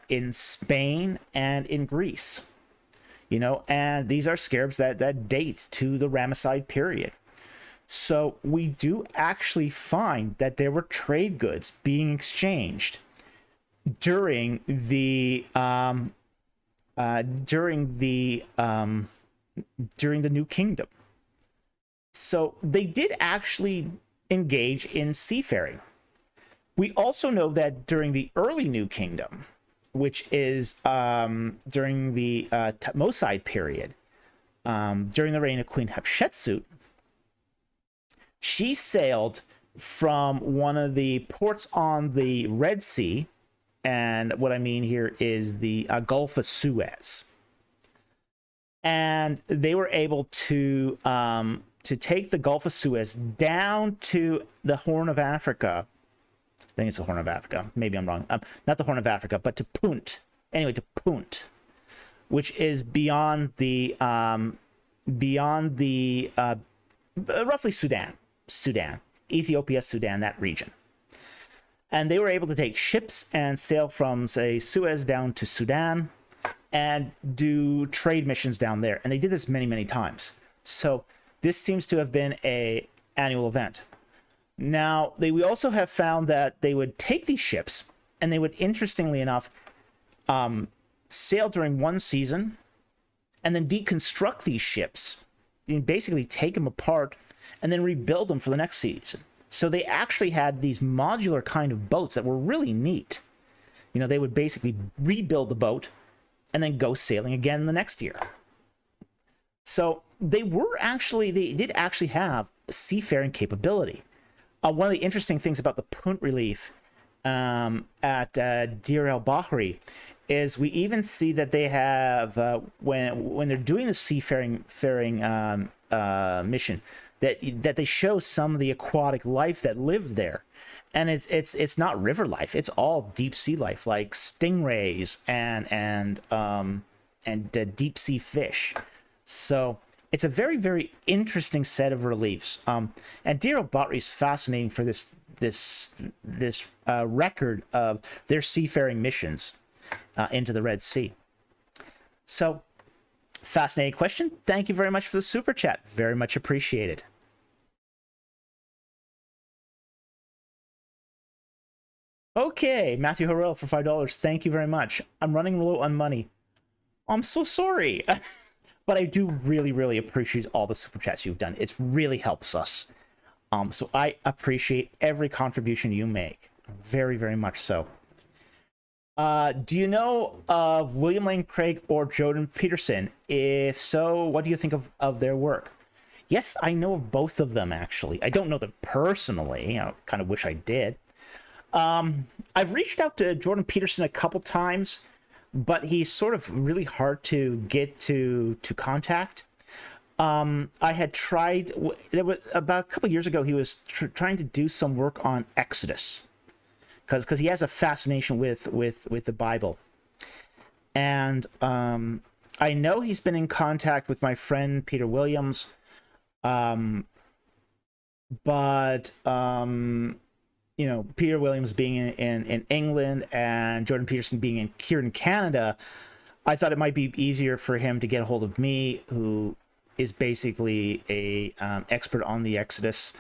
in Spain and in Greece. You know, and these are scarabs that date to the Ramesside period. So we do actually find that there were trade goods being exchanged during the New Kingdom. So they did actually engage in seafaring. We also know that during the early New Kingdom, which is during the Thutmoside period, during the reign of Queen Hatshepsut, she sailed from one of the ports on the Red Sea, and what I mean here is the Gulf of Suez. And they were able to take the Gulf of Suez down to the Horn of Africa. I think it's the Horn of Africa. Maybe I'm wrong. Not the Horn of Africa, but to Punt. Anyway, to Punt, which is beyond the roughly Sudan, Ethiopia, Sudan, that region. And they were able to take ships and sail from, say, Suez down to Sudan and do trade missions down there. And they did this many, many times. So this seems to have been an annual event. Now, we also have found that they would take these ships and they would, interestingly enough, sail during one season and then deconstruct these ships, basically take them apart and then rebuild them for the next season. So they actually had these modular kind of boats that were really neat. They would basically rebuild the boat and then go sailing again the next year. So they did actually have seafaring capability. One of the interesting things about the Punt relief at Deir el-Bahri is we even see that they have, when they're doing the seafaring mission, that they show some of the aquatic life that lived there. And it's not river life, it's all deep sea life, like stingrays and deep sea fish. So it's a very, very interesting set of reliefs. And Deir el-Bahri is fascinating for this record of their seafaring missions into the Red Sea. So, fascinating question. Thank you very much for the super chat. Very much appreciated. Okay, Matthew Harrell for $5. Thank you very much. I'm running low on money. I'm so sorry. But I do really, really appreciate all the super chats you've done. It really helps us. So I appreciate every contribution you make. Very, very much so. Do you know of William Lane Craig or Jordan Peterson? If so, what do you think of their work? Yes, I know of both of them, actually. I don't know them personally. I kind of wish I did. I've reached out to Jordan Peterson a couple times, but he's sort of really hard to get to contact. I had tried, there was about a couple years ago, he was trying to do some work on Exodus, because he has a fascination with the Bible. And I know he's been in contact with my friend Peter Williams, but Peter Williams being in England and Jordan Peterson being here in Canada, I thought it might be easier for him to get a hold of me, who is basically a expert on the Exodus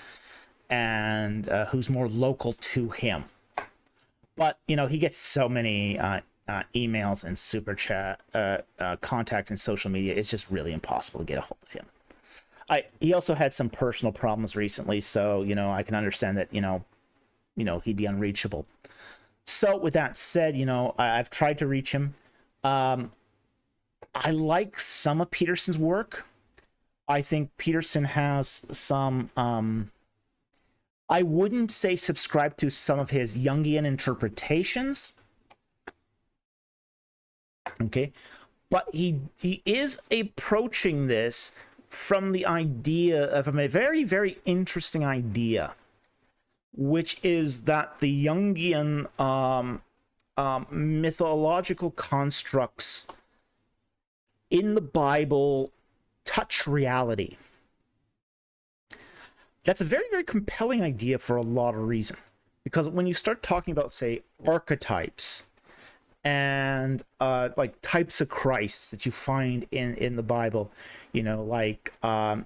and who's more local to him. But he gets so many emails and super chat contact and social media. It's just really impossible to get a hold of him. He also had some personal problems recently, so I can understand that he'd be unreachable. So with that said, I've tried to reach him. I like some of Peterson's work. I think Peterson has some, I wouldn't say subscribe to some of his Jungian interpretations. Okay. But he is approaching this from the idea, from a very, very interesting idea, which is that the Jungian mythological constructs in the Bible touch reality. That's a very, very compelling idea for a lot of reasons. Because when you start talking about, say, archetypes and like types of Christs that you find in the Bible, like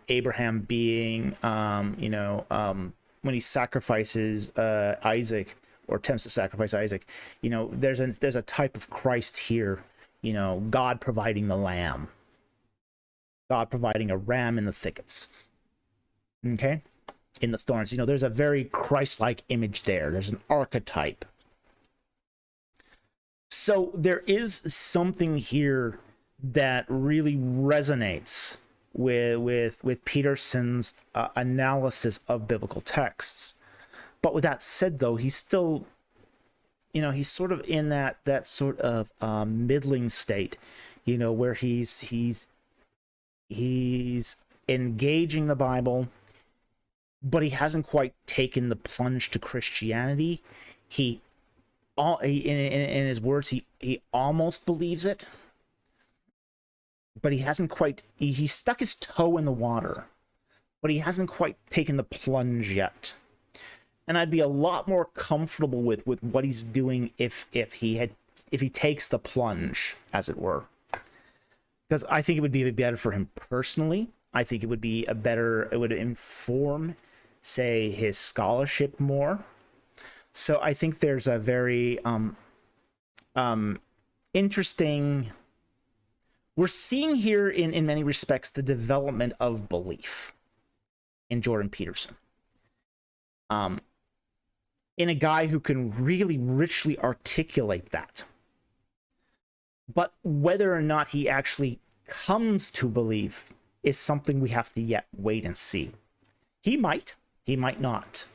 Abraham being, when he sacrifices Isaac, or attempts to sacrifice Isaac, there's a type of Christ here, God providing the lamb, God providing a ram in the thickets, okay, in the thorns. There's a very Christ-like image there. There's an archetype. So there is something here that really resonates with Peterson's analysis of biblical texts. But with that said, though, he's still, he's sort of in that sort of middling state, where he's engaging the Bible, but he hasn't quite taken the plunge to Christianity. In his words, he almost believes it, but he hasn't quite. He stuck his toe in the water, but he hasn't quite taken the plunge yet. And I'd be a lot more comfortable with what he's doing if he takes the plunge, as it were. Because I think it would be better for him personally. I think it would inform, say, his scholarship more. So I think there's a very interesting. We're seeing here in many respects the development of belief in Jordan Peterson. In a guy who can really richly articulate that. But whether or not he actually comes to belief is something we have to yet wait and see. He might not.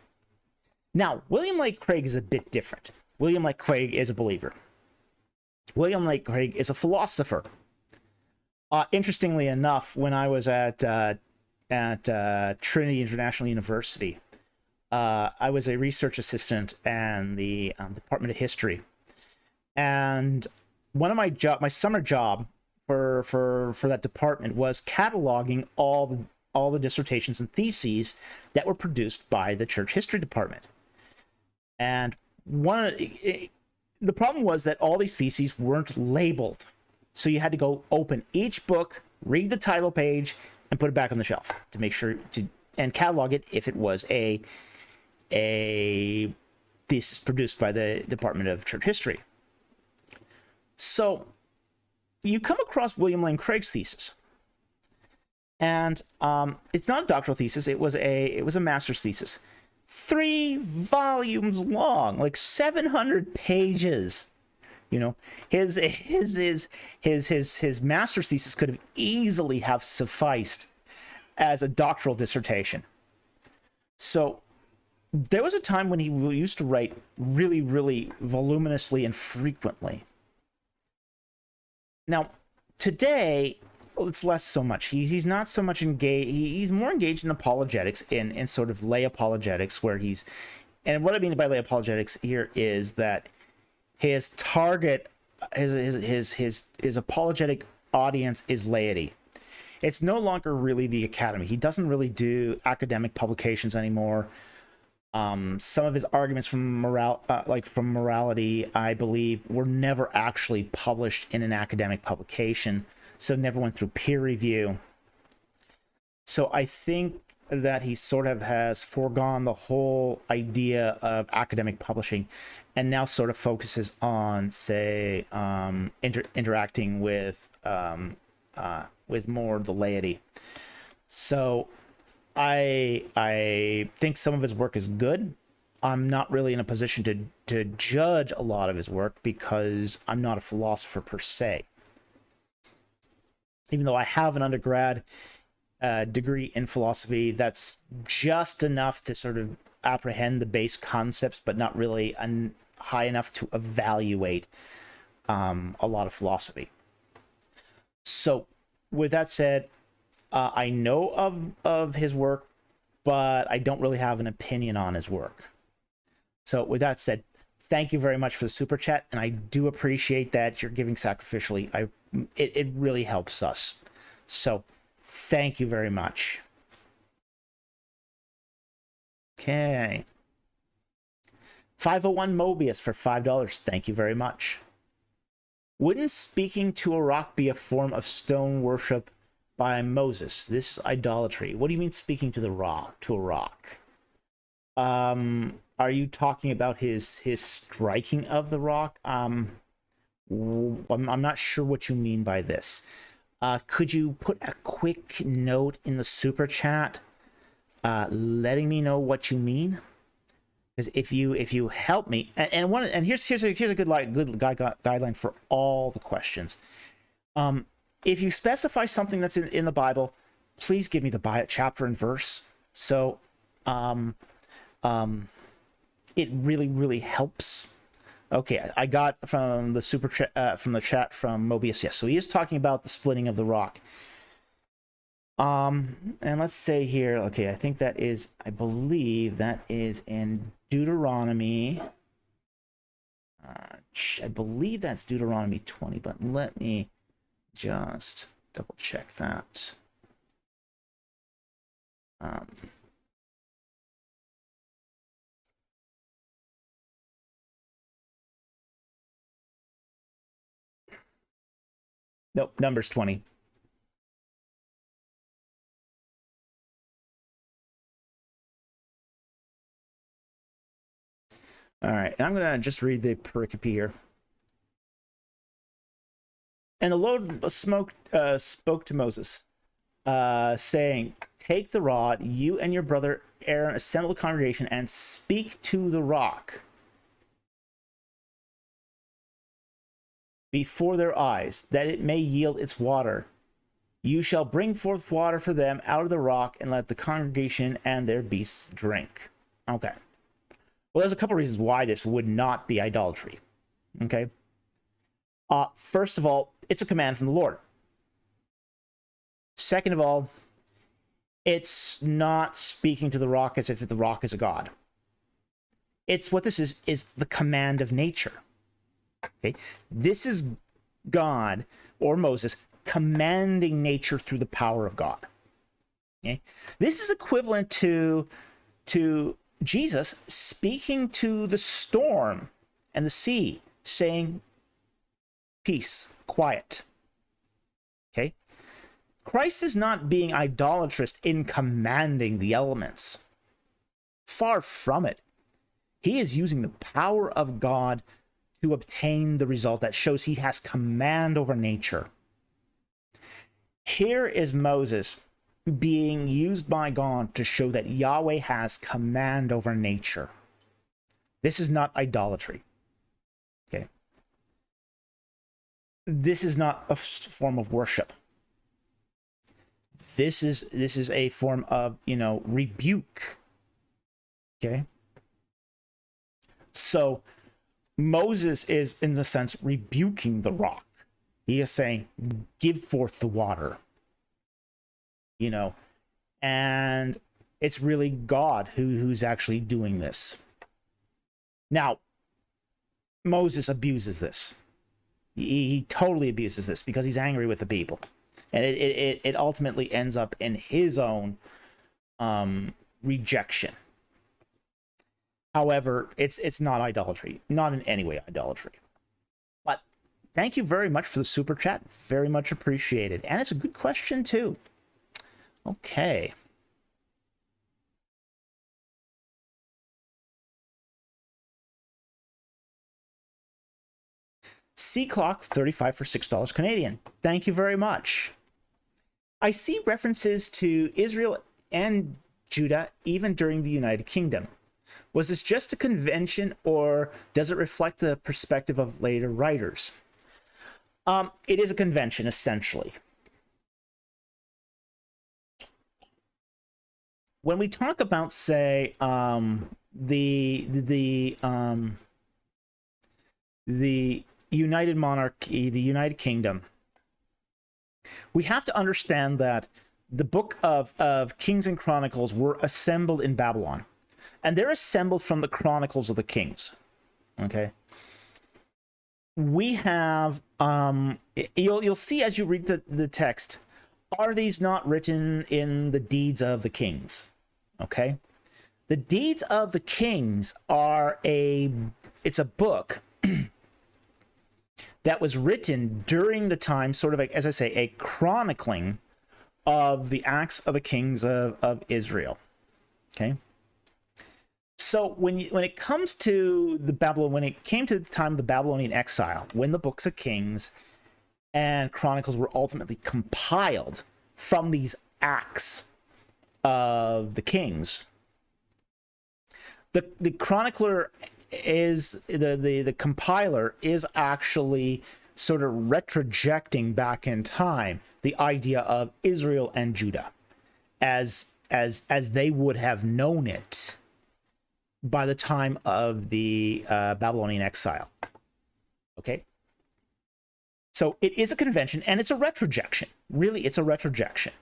Now, William Lane Craig is a bit different. William Lane Craig is a believer. William Lane Craig is a philosopher. Interestingly enough, when I was at Trinity International University, I was a research assistant in the Department of History, and one of my summer job for that department was cataloging all the dissertations and theses that were produced by the church history department. And the problem was that all these theses weren't labeled, so you had to go open each book, read the title page, and put it back on the shelf to make sure and catalog it if it was a thesis produced by the Department of Church History. So you come across William Lane Craig's thesis, and it's not a doctoral thesis. It was a master's thesis, 3 volumes long, like 700 pages. His master's thesis could have easily have sufficed as a doctoral dissertation. So there was a time when he used to write really, really voluminously and frequently. Now, today, it's less so much. He's not so much engaged. He's more engaged in apologetics, in sort of lay apologetics, where he's... And what I mean by lay apologetics here is that his target, his apologetic audience is laity. It's no longer really the academy. He doesn't really do academic publications anymore. Some of his arguments from morality, I believe, were never actually published in an academic publication, so never went through peer review. So I think that he sort of has foregone the whole idea of academic publishing, and now sort of focuses on, say, interacting with more the laity. So I think some of his work is good. I'm not really in a position to judge a lot of his work because I'm not a philosopher per se. Even though I have an undergrad degree in philosophy, that's just enough to sort of apprehend the base concepts, but not really high enough to evaluate a lot of philosophy. So with that said, I know of his work, but I don't really have an opinion on his work. So with that said, thank you very much for the super chat, and I do appreciate that you're giving sacrificially. It really helps us. So thank you very much. Okay. 501 Mobius for $5. Thank you very much. Wouldn't speaking to a rock be a form of stone worship by Moses? This is idolatry. What do you mean speaking to a rock? Are you talking about his striking of the rock? I'm not sure what you mean by this. Could you put a quick note in the super chat, letting me know what you mean? Because if you help me, and here's a good guideline for all the questions. If you specify something that's in the Bible, please give me the chapter and verse. So it really, really helps. Okay, I got from the super chat from the chat from Mobius. Yes, so he is talking about the splitting of the rock. And let's say here, okay, I think that is, I believe that is in Deuteronomy. I believe that's Deuteronomy 20, but let me just double check that. Nope, Numbers 20. All right, I'm going to just read the pericope here. And the Lord spoke to Moses, saying, take the rod, you and your brother Aaron assemble the congregation and speak to the rock before their eyes, that it may yield its water. You shall bring forth water for them out of the rock, and let the congregation and their beasts drink. Okay. Well, there's a couple reasons why this would not be idolatry. Okay. First of all, it's a command from the Lord. Second of all, it's not speaking to the rock as if the rock is a god. It's what this is the command of nature. Okay. This is God or Moses commanding nature through the power of God. Okay. This is equivalent to Jesus speaking to the storm and the sea, saying, peace, quiet. Okay? Christ is not being idolatrous in commanding the elements. Far from it. He is using the power of God to obtain the result that shows he has command over nature. Here is Moses being used by God to show that Yahweh has command over nature. This is not idolatry. Okay. This is not a form of worship. This is a form of, rebuke. Okay. So Moses is, in a sense, rebuking the rock. He is saying, give forth the water. And it's really God who's actually doing this. Now, Moses abuses this. He totally abuses this because he's angry with the people. And it ultimately ends up in his own rejection. However, it's not idolatry. Not in any way idolatry. But thank you very much for the super chat. Very much appreciated. And it's a good question, too. Okay. C Clock 35 for $6 Canadian. Thank you very much. I see references to Israel and Judah even during the United Kingdom. Was this just a convention, or does it reflect the perspective of later writers? It is a convention, essentially. When we talk about, say, the United Monarchy, the United Kingdom, we have to understand that the book of Kings and Chronicles were assembled in Babylon, and they're assembled from the Chronicles of the Kings. Okay. We have you'll see as you read the text, are these not written in the deeds of the kings? Okay. The deeds of the kings it's a book that was written during the time, sort of, as I say, a chronicling of the acts of the kings of Israel. Okay. So when it comes to when it came to the time of the Babylonian exile, when the books of Kings and Chronicles were ultimately compiled from these acts of the kings, the chronicler is the compiler is actually sort of retrojecting back in time the idea of Israel and Judah. as they would have known it by the time of the Babylonian exile. Okay, so it is a convention, and it's a retrojection. Really, it's a retrojection.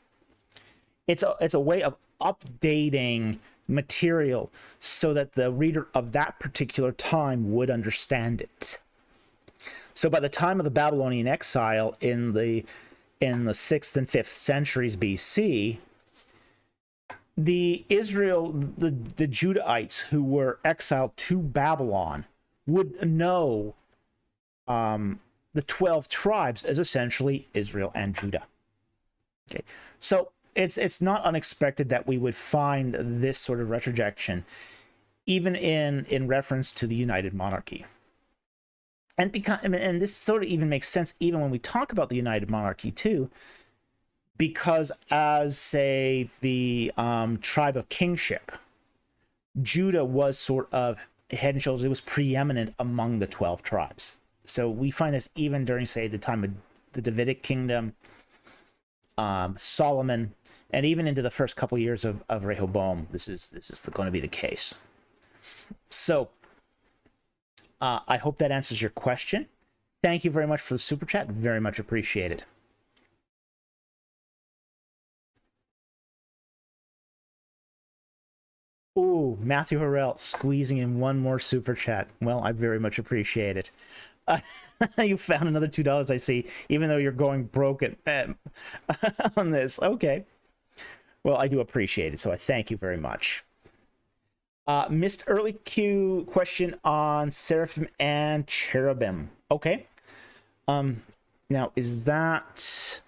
It's a way of updating material so that the reader of that particular time would understand it. So by the time of the Babylonian exile in the 6th and 5th centuries BC, the Judahites who were exiled to Babylon would know the 12 tribes as essentially Israel and Judah. Okay, so it's not unexpected that we would find this sort of retrojection even in reference to the United Monarchy. And this sort of even makes sense even when we talk about the United Monarchy too, because as, say, the tribe of kingship, Judah was sort of head and shoulders, it was preeminent among the 12 tribes. So we find this even during, say, the time of the Davidic kingdom, Solomon, and even into the first couple years of Rehoboam. This is going to be the case. So I hope that answers your question. Thank you very much for the super chat. Very much appreciated. Ooh, Matthew Harrell squeezing in one more super chat. Well, I very much appreciate it. You found another $2, I see, even though you're going broke on this. Okay. Well, I do appreciate it, so I thank you very much. Missed early Q question on Seraphim and Cherubim. Okay. Now, is that...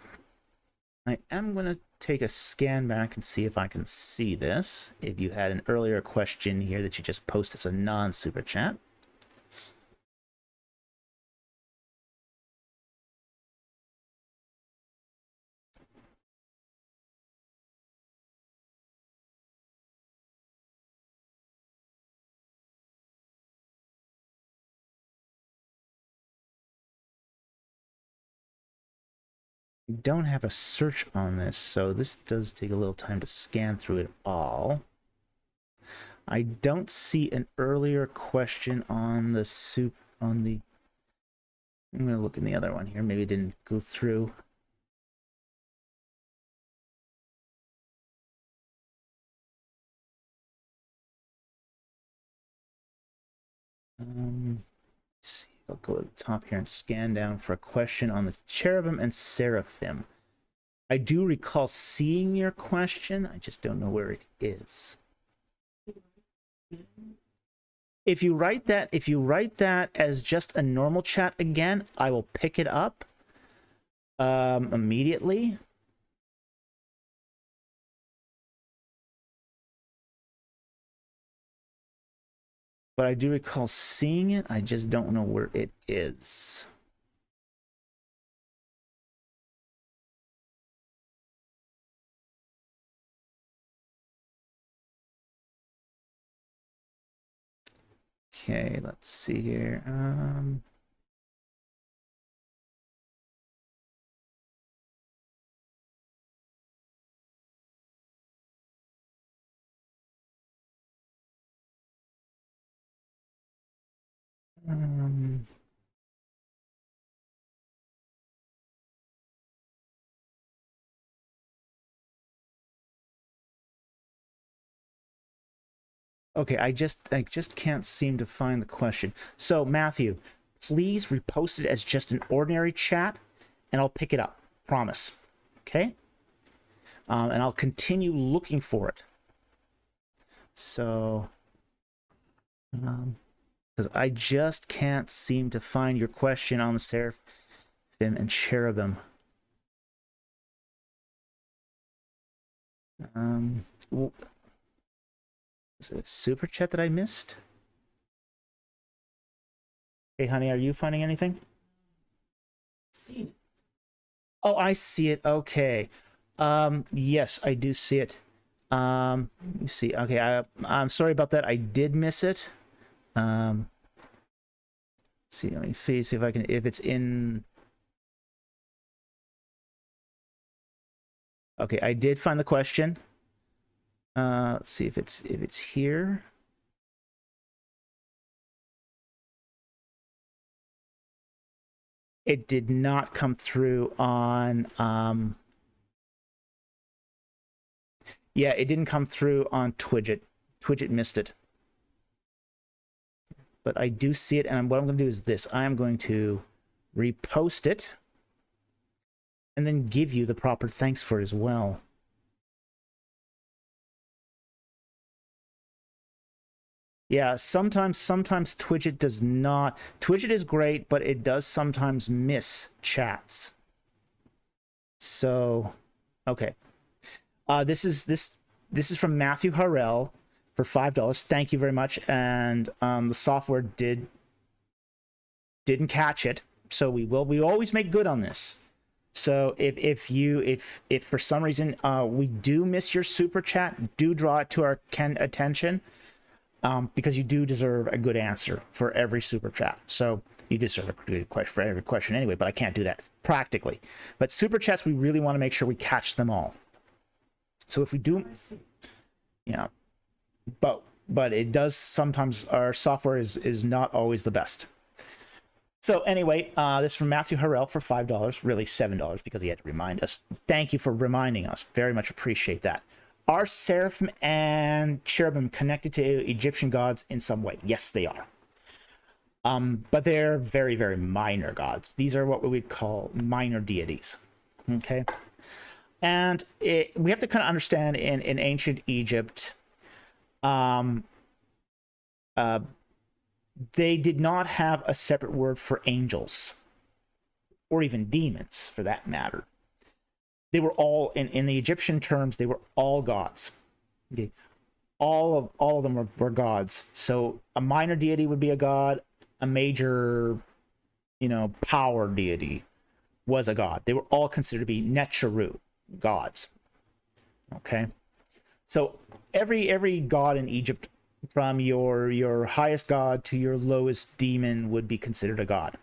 I am going to take a scan back and see if I can see this. If you had an earlier question here that you just posted as a non-super chat. Don't have a search on this, so this does take a little time to scan through it all. I don't see an earlier question on the I'm gonna look in the other one here. Maybe it didn't go through. Let's see. I'll go to the top here and scan down for a question on the Cherubim and Seraphim. I do recall seeing your question. I just don't know where it is. If you write that as just a normal chat again, I will pick it up immediately. But I do recall seeing it. I just don't know where it is. Okay, let's see here. Okay, I just can't seem to find the question. So Matthew, please repost it as just an ordinary chat, and I'll pick it up. Promise. Okay. And I'll continue looking for it. So, because I just can't seem to find your question on the Seraphim and Cherubim. Is it a super chat that I missed? Hey, honey, are you finding anything? See it. Oh, I see it. Okay. Yes, I do see it. Let me see. Okay, I'm sorry about that. I did miss it. See, let me see if I can, if it's in. Okay, I did find the question. Let's see if it's here. It did not come through on yeah, it didn't come through on Twidget. Twidget missed it. But I do see it, and what I'm going to do is this. I am going to repost it and then give you the proper thanks for it as well. Yeah, sometimes Twidget does not. Twidget is great, but it does sometimes miss chats. So, okay. This is from Matthew Harrell for $5. Thank you very much. And the software didn't catch it, so we always make good on this. So if for some reason we do miss your super chat, do draw it to our attention. Because you do deserve a good answer for every super chat. So you deserve a good question for every question anyway, but I can't do that practically. But super chats, we really want to make sure we catch them all. So if we do, yeah, but it does sometimes, our software is not always the best. So anyway, this is from Matthew Harrell for $5, really $7 because he had to remind us. Thank you for reminding us. Very much appreciate that. Are seraphim and cherubim connected to Egyptian gods in some way? Yes, they are. But they're very, very minor gods. These are what we would call minor deities. Okay? And we have to kind of understand in ancient Egypt, they did not have a separate word for angels, or even demons, for that matter. They were all, in the Egyptian terms, they were all gods. Okay. All of them were gods. So a minor deity would be a god. A major, power deity was a god. They were all considered to be Necheru, gods. Okay. So every god in Egypt, from your highest god to your lowest demon, would be considered a god.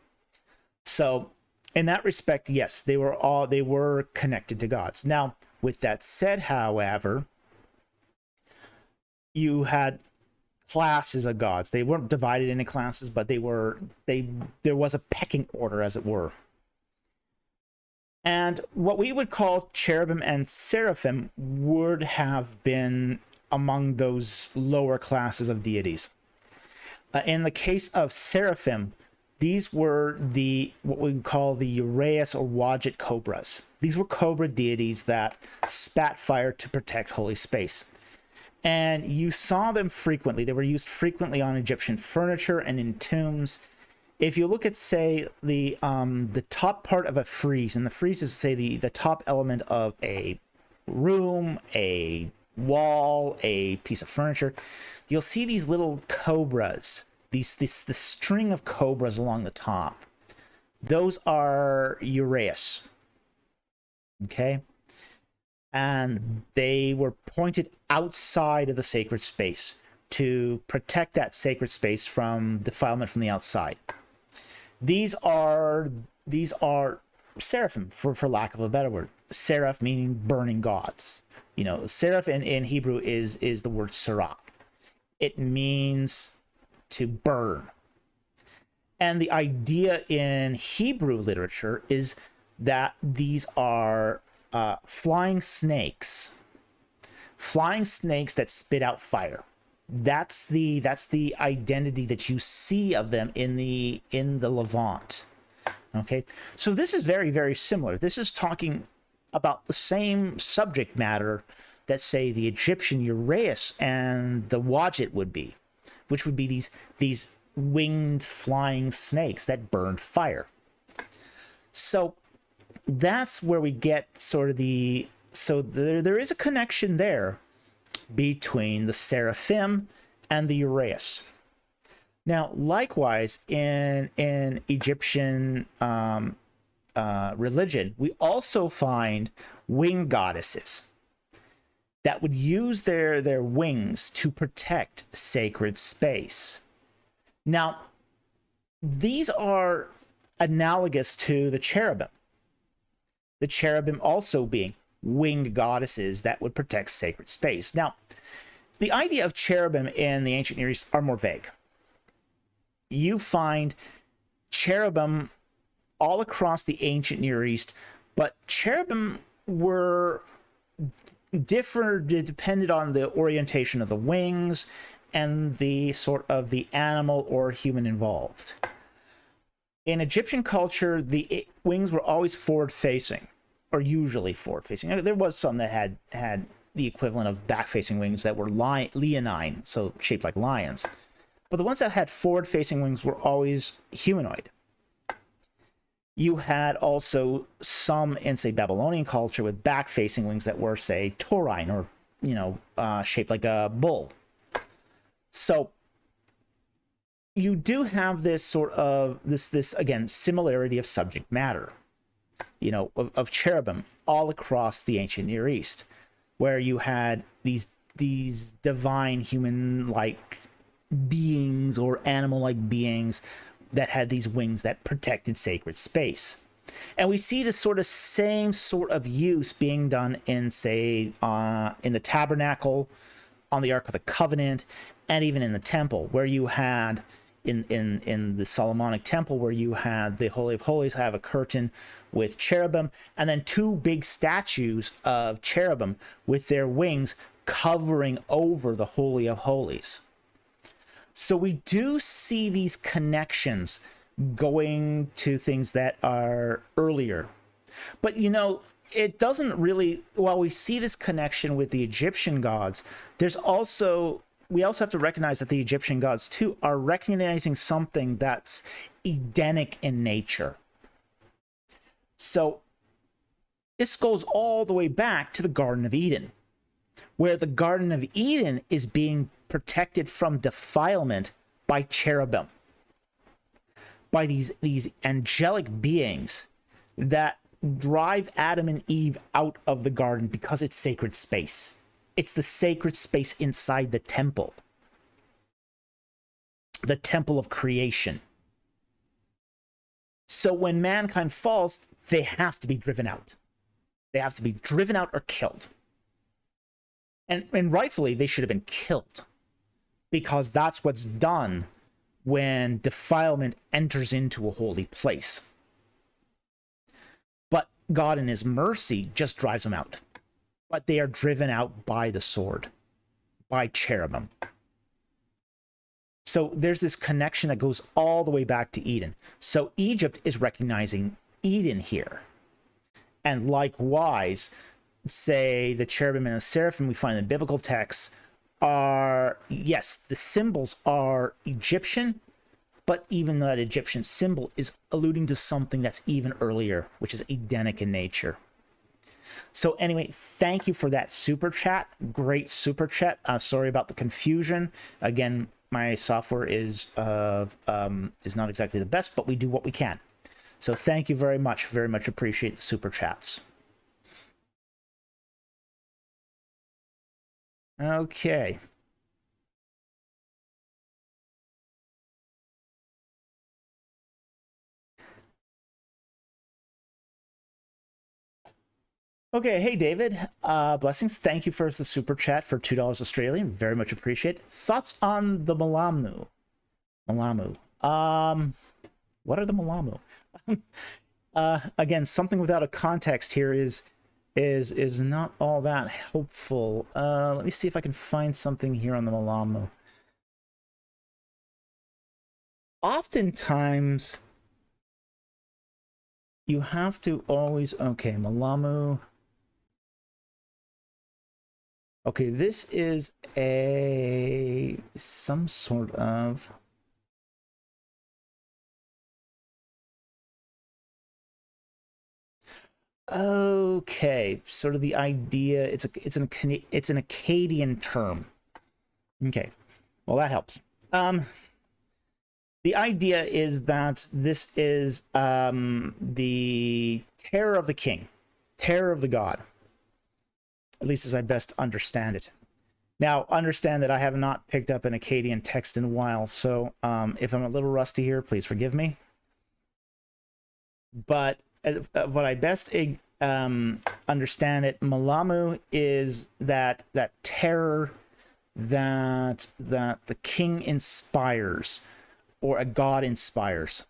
So in that respect, yes, they were connected to gods. Now, with that said, however, you had classes of gods. They weren't divided into classes, but there was a pecking order, as it were. And what we would call cherubim and seraphim would have been among those lower classes of deities. In the case of seraphim, these were what we call the Uraeus or Wadjet cobras. These were cobra deities that spat fire to protect holy space. And you saw them frequently. They were used frequently on Egyptian furniture and in tombs. If you look at, say, the top part of a frieze, and the frieze is, say, the top element of a room, a wall, a piece of furniture, you'll see these little cobras. This string of cobras along the top. Those are Uraeus. Okay? And they were pointed outside of the sacred space to protect that sacred space from defilement from the outside. These are seraphim, for lack of a better word. Seraph meaning burning gods. Seraph in Hebrew is the word seraph. It means to burn. And the idea in Hebrew literature is that these are flying snakes that spit out fire. That's the identity that you see of them in the Levant. Okay, so this is very, very similar. This is talking about the same subject matter that, say, the Egyptian Uraeus and the Wadjet would be, which would be these winged flying snakes that burned fire. So that's where we get sort of there is a connection there between the seraphim and the Uraeus. Now, likewise, in Egyptian religion, we also find winged goddesses that would use their wings to protect sacred space. Now, these are analogous to the cherubim. The cherubim also being winged goddesses that would protect sacred space. Now, the idea of cherubim in the ancient Near East are more vague. You find cherubim all across the ancient Near East, but cherubim were different, depended on the orientation of the wings and the sort of the animal or human involved. In Egyptian culture, the wings were always forward-facing, or usually forward-facing. There was some that had the equivalent of back-facing wings that were leonine, so shaped like lions. But the ones that had forward-facing wings were always humanoid. You had also some in, say, Babylonian culture with back-facing wings that were, say, taurine, or, shaped like a bull. So you do have this sort of, this again, similarity of subject matter, of cherubim all across the ancient Near East, where you had these divine human-like beings or animal-like beings that had these wings that protected sacred space. And we see this sort of same sort of use being done in, say, in the tabernacle, on the Ark of the Covenant, and even in the temple, where you had, in the Solomonic temple, where you had the Holy of Holies have a curtain with cherubim, and then two big statues of cherubim with their wings covering over the Holy of Holies. So we do see these connections going to things that are earlier. But, it doesn't really, while we see this connection with the Egyptian gods, we also have to recognize that the Egyptian gods, too, are recognizing something that's Edenic in nature. So this goes all the way back to the Garden of Eden, where the Garden of Eden is being protected from defilement by cherubim, by these angelic beings that drive Adam and Eve out of the garden because it's sacred space. It's the sacred space inside the temple of creation. So when mankind falls, they have to be driven out. They have to be driven out or killed. And rightfully, they should have been killed, because that's what's done when defilement enters into a holy place. But God in his mercy just drives them out. But they are driven out by the sword, by cherubim. So there's this connection that goes all the way back to Eden. So Egypt is recognizing Eden here. And likewise, say the cherubim and the seraphim we find in biblical texts are, yes, the symbols are Egyptian, but even that Egyptian symbol is alluding to something that's even earlier, which is Edenic in nature. So anyway, thank you for that super chat. Great super chat. Sorry about the confusion. Again, my software is not exactly the best, but we do what we can. So thank you very much. Very much appreciate the super chats. Okay. Okay, hey David, blessings. Thank you for the super chat for $2 Australian. Very much appreciate it. Thoughts on the Malamu? What are the Malamu? Again, something without a context here is not all that helpful. Let me see if I can find something here on the Malamu. Oftentimes, you have to always, okay, Malamu. Okay, this is some sort of, okay, sort of the idea, it's an Akkadian term. Okay, well that helps. The idea is that this is the terror of the king, terror of the god, at least as I best understand it. Now, understand that I have not picked up an Akkadian text in a while, so if I'm a little rusty here, please forgive me. But what I best understand it, Malamu is that terror that the king inspires, or a god inspires.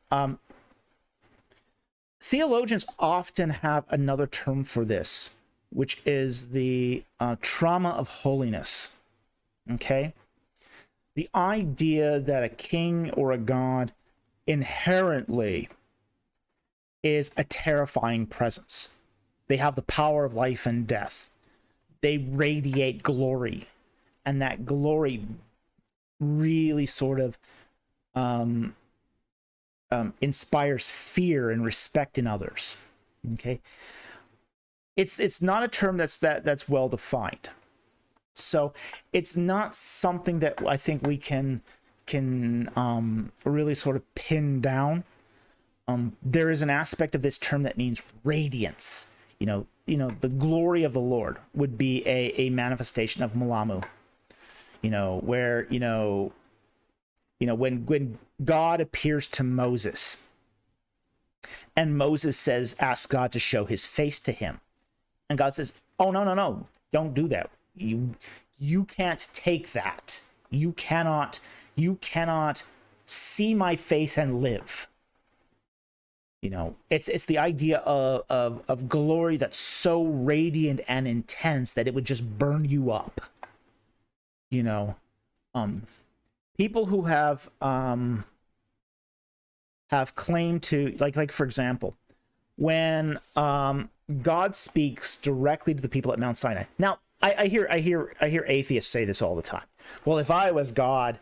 Theologians often have another term for this, which is the trauma of holiness. Okay? The idea that a king or a god inherently is a terrifying presence. They have the power of life and death. They radiate glory, and that glory really sort of inspires fear and respect in others. Okay, it's not a term that's well defined, so it's not something that I think we can really sort of pin down. There is an aspect of this term that means radiance. You know, the glory of the Lord would be a manifestation of Malamu. Where when God appears to Moses, and Moses asks God to show his face to him, and God says, "Oh, no, don't do that. You can't take that. You cannot see my face and live." It's the idea of glory that's so radiant and intense that it would just burn you up. People who have claimed to, like for example, when God speaks directly to the people at Mount Sinai. Now, I hear atheists say this all the time. Well, if I was God,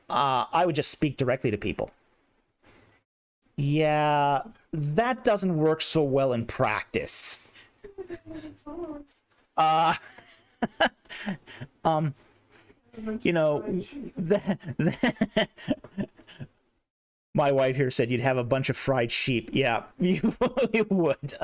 I would just speak directly to people. Yeah, that doesn't work so well in practice. My wife here said you'd have a bunch of fried sheep. Yeah, you would.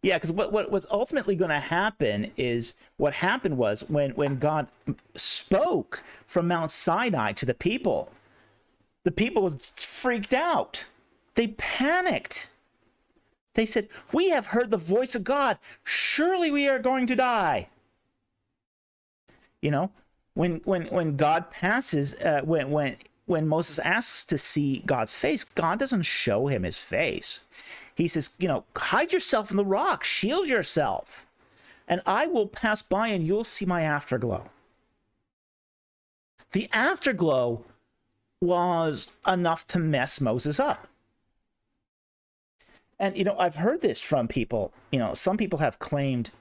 Yeah, because what was ultimately going to happen is what happened was when God spoke from Mount Sinai to the people was freaked out. They panicked. They said, "We have heard the voice of God. Surely we are going to die." When God passes, when Moses asks to see God's face, God doesn't show him his face. He says, "Hide yourself in the rock, shield yourself, and I will pass by and you'll see my afterglow." The afterglow was enough to mess Moses up. And, I've heard this from people. Some people have claimed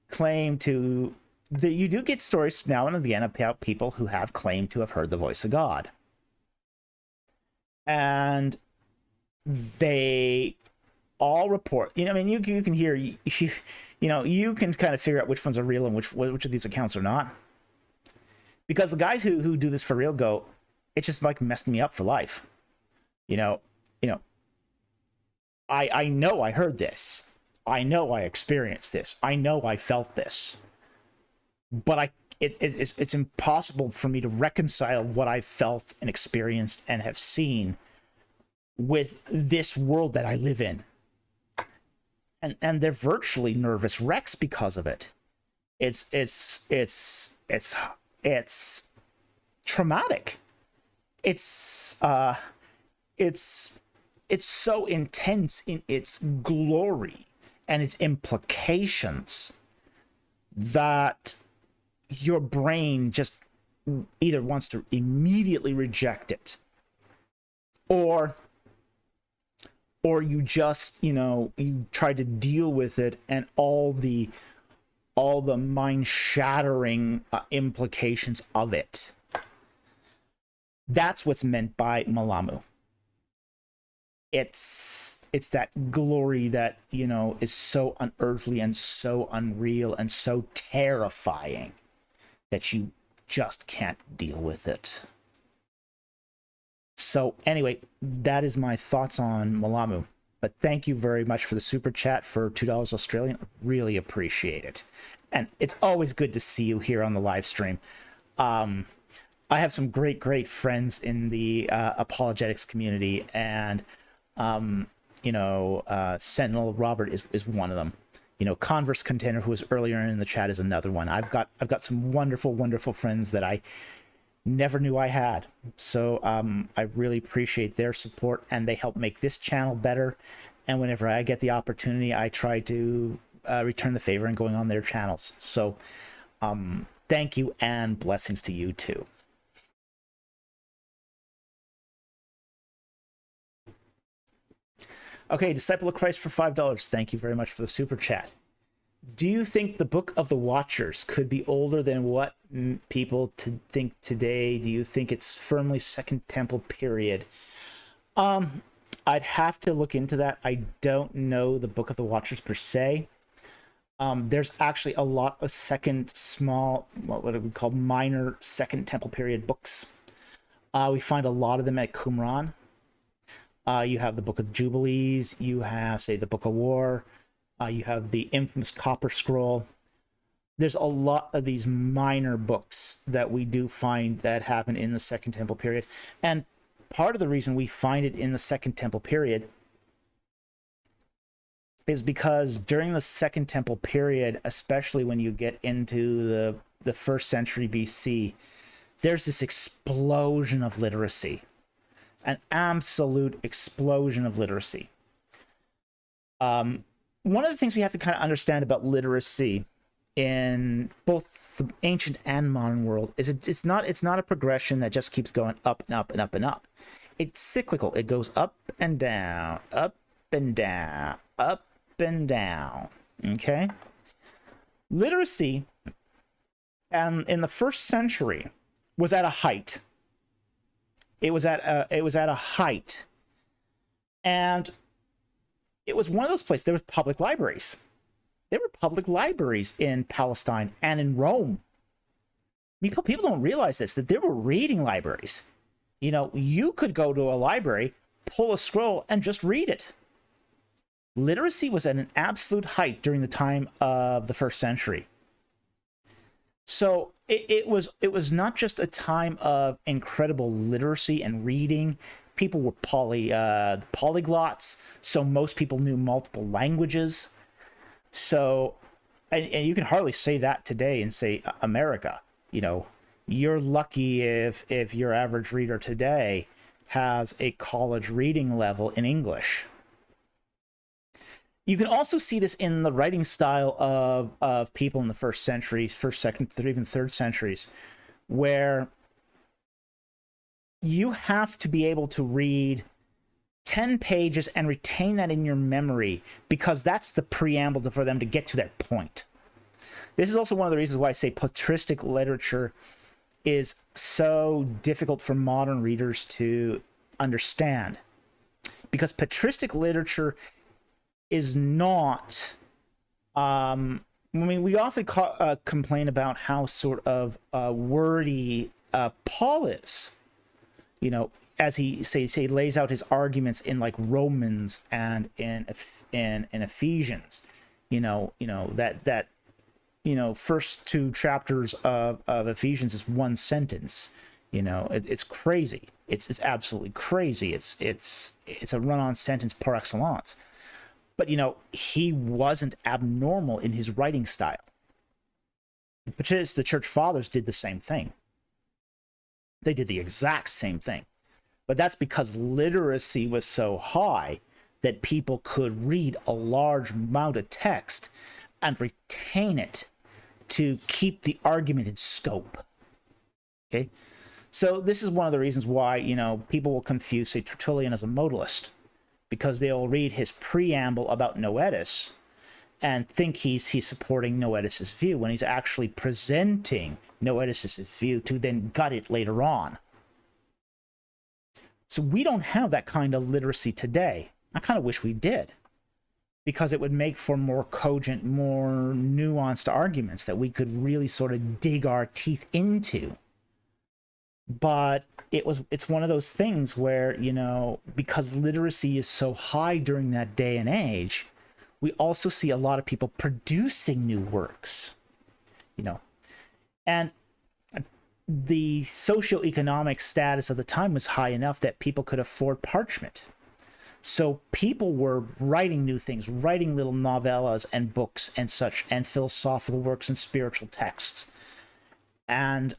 to, that you do get stories now and again about people who have claimed to have heard the voice of God. And they all report, you can hear, you can kind of figure out which ones are real and which of these accounts are not. Because the guys who do this for real go, "It's just like messed me up for life. I know I heard this. I know I experienced this. I know I felt this. But it's impossible for me to reconcile what I felt and experienced and have seen with this world that I live in." And they're virtually nervous wrecks because of it. It's traumatic. It's so intense in its glory and its implications that your brain just either wants to immediately reject it, or you just, you try to deal with it and all the mind-shattering implications of it. That's what's meant by Malamu. It's that glory that, is so unearthly and so unreal and so terrifying that you just can't deal with it. So anyway, that is my thoughts on Malamu. But thank you very much for the super chat for $2 Australian. Really appreciate it. And it's always good to see you here on the live stream. I have some great friends in the apologetics community, and Sentinel Robert is one of them. Converse Contender, who was earlier in the chat, is another one. I've got some wonderful friends that I never knew I had. So I really appreciate their support, and they help make this channel better. And whenever I get the opportunity, I try to return the favor and going on their channels. So thank you, and blessings to you too. Okay, Disciple of Christ for $5. Thank you very much for the super chat. Do you think the Book of the Watchers could be older than what people think today? Do you think it's firmly Second Temple period? I'd have to look into that. I don't know the Book of the Watchers per se. There's actually a lot of what are we call minor Second Temple period books. We find a lot of them at Qumran. You have the Book of Jubilees. You have, say, the Book of War. You have the infamous Copper Scroll. There's a lot of these minor books that we do find that happen in the Second Temple period. And part of the reason we find it in the Second Temple period is because during the Second Temple period, especially when you get into the 1st century BC, there's this explosion of literacy. An absolute explosion of literacy. One of the things we have to kind of understand about literacy in both the ancient and modern world is it's not a progression that just keeps going up and up and up and up. It's cyclical. It goes up and down, up and down, up and down. Okay? Literacy in the 1st century was at a height. It was at a height, and it was one of those places. There was public libraries. There were public libraries in Palestine and in Rome. People don't realize this, that there were reading libraries. You could go to a library, pull a scroll, and just read it. Literacy was at an absolute height during the time of the 1st century. So it was not just a time of incredible literacy and reading. People were polyglots, so most people knew multiple languages. So, and you can hardly say that today in, say, America. You're lucky if your average reader today has a college reading level in English. You can also see this in the writing style of people in the 1st centuries, 1st, 2nd, even 3rd centuries, where you have to be able to read 10 pages and retain that in your memory, because that's the preamble for them to get to that point. This is also one of the reasons why I say patristic literature is so difficult for modern readers to understand, because patristic literature is not we often complain about how sort of wordy Paul is, as he lays out his arguments in like Romans and in Ephesians. That first 2 chapters of Ephesians is one sentence. It's crazy. It's absolutely crazy. It's a run-on sentence par excellence. But, he wasn't abnormal in his writing style. The church fathers did the same thing. They did the exact same thing. But that's because literacy was so high that people could read a large amount of text and retain it to keep the argument in scope. Okay? So this is one of the reasons why, people will confuse, say, Tertullian as a modalist, because they'll read his preamble about Noetus and think he's supporting Noetus's view, when he's actually presenting Noetus's view to then gut it later on. So we don't have that kind of literacy today. I kind of wish we did, because it would make for more cogent, more nuanced arguments that we could really sort of dig our teeth into. But it's one of those things where, because literacy is so high during that day and age, we also see a lot of people producing new works, and the socioeconomic status of the time was high enough that people could afford parchment. So people were writing new things, writing little novellas and books and such, and philosophical works and spiritual texts. And,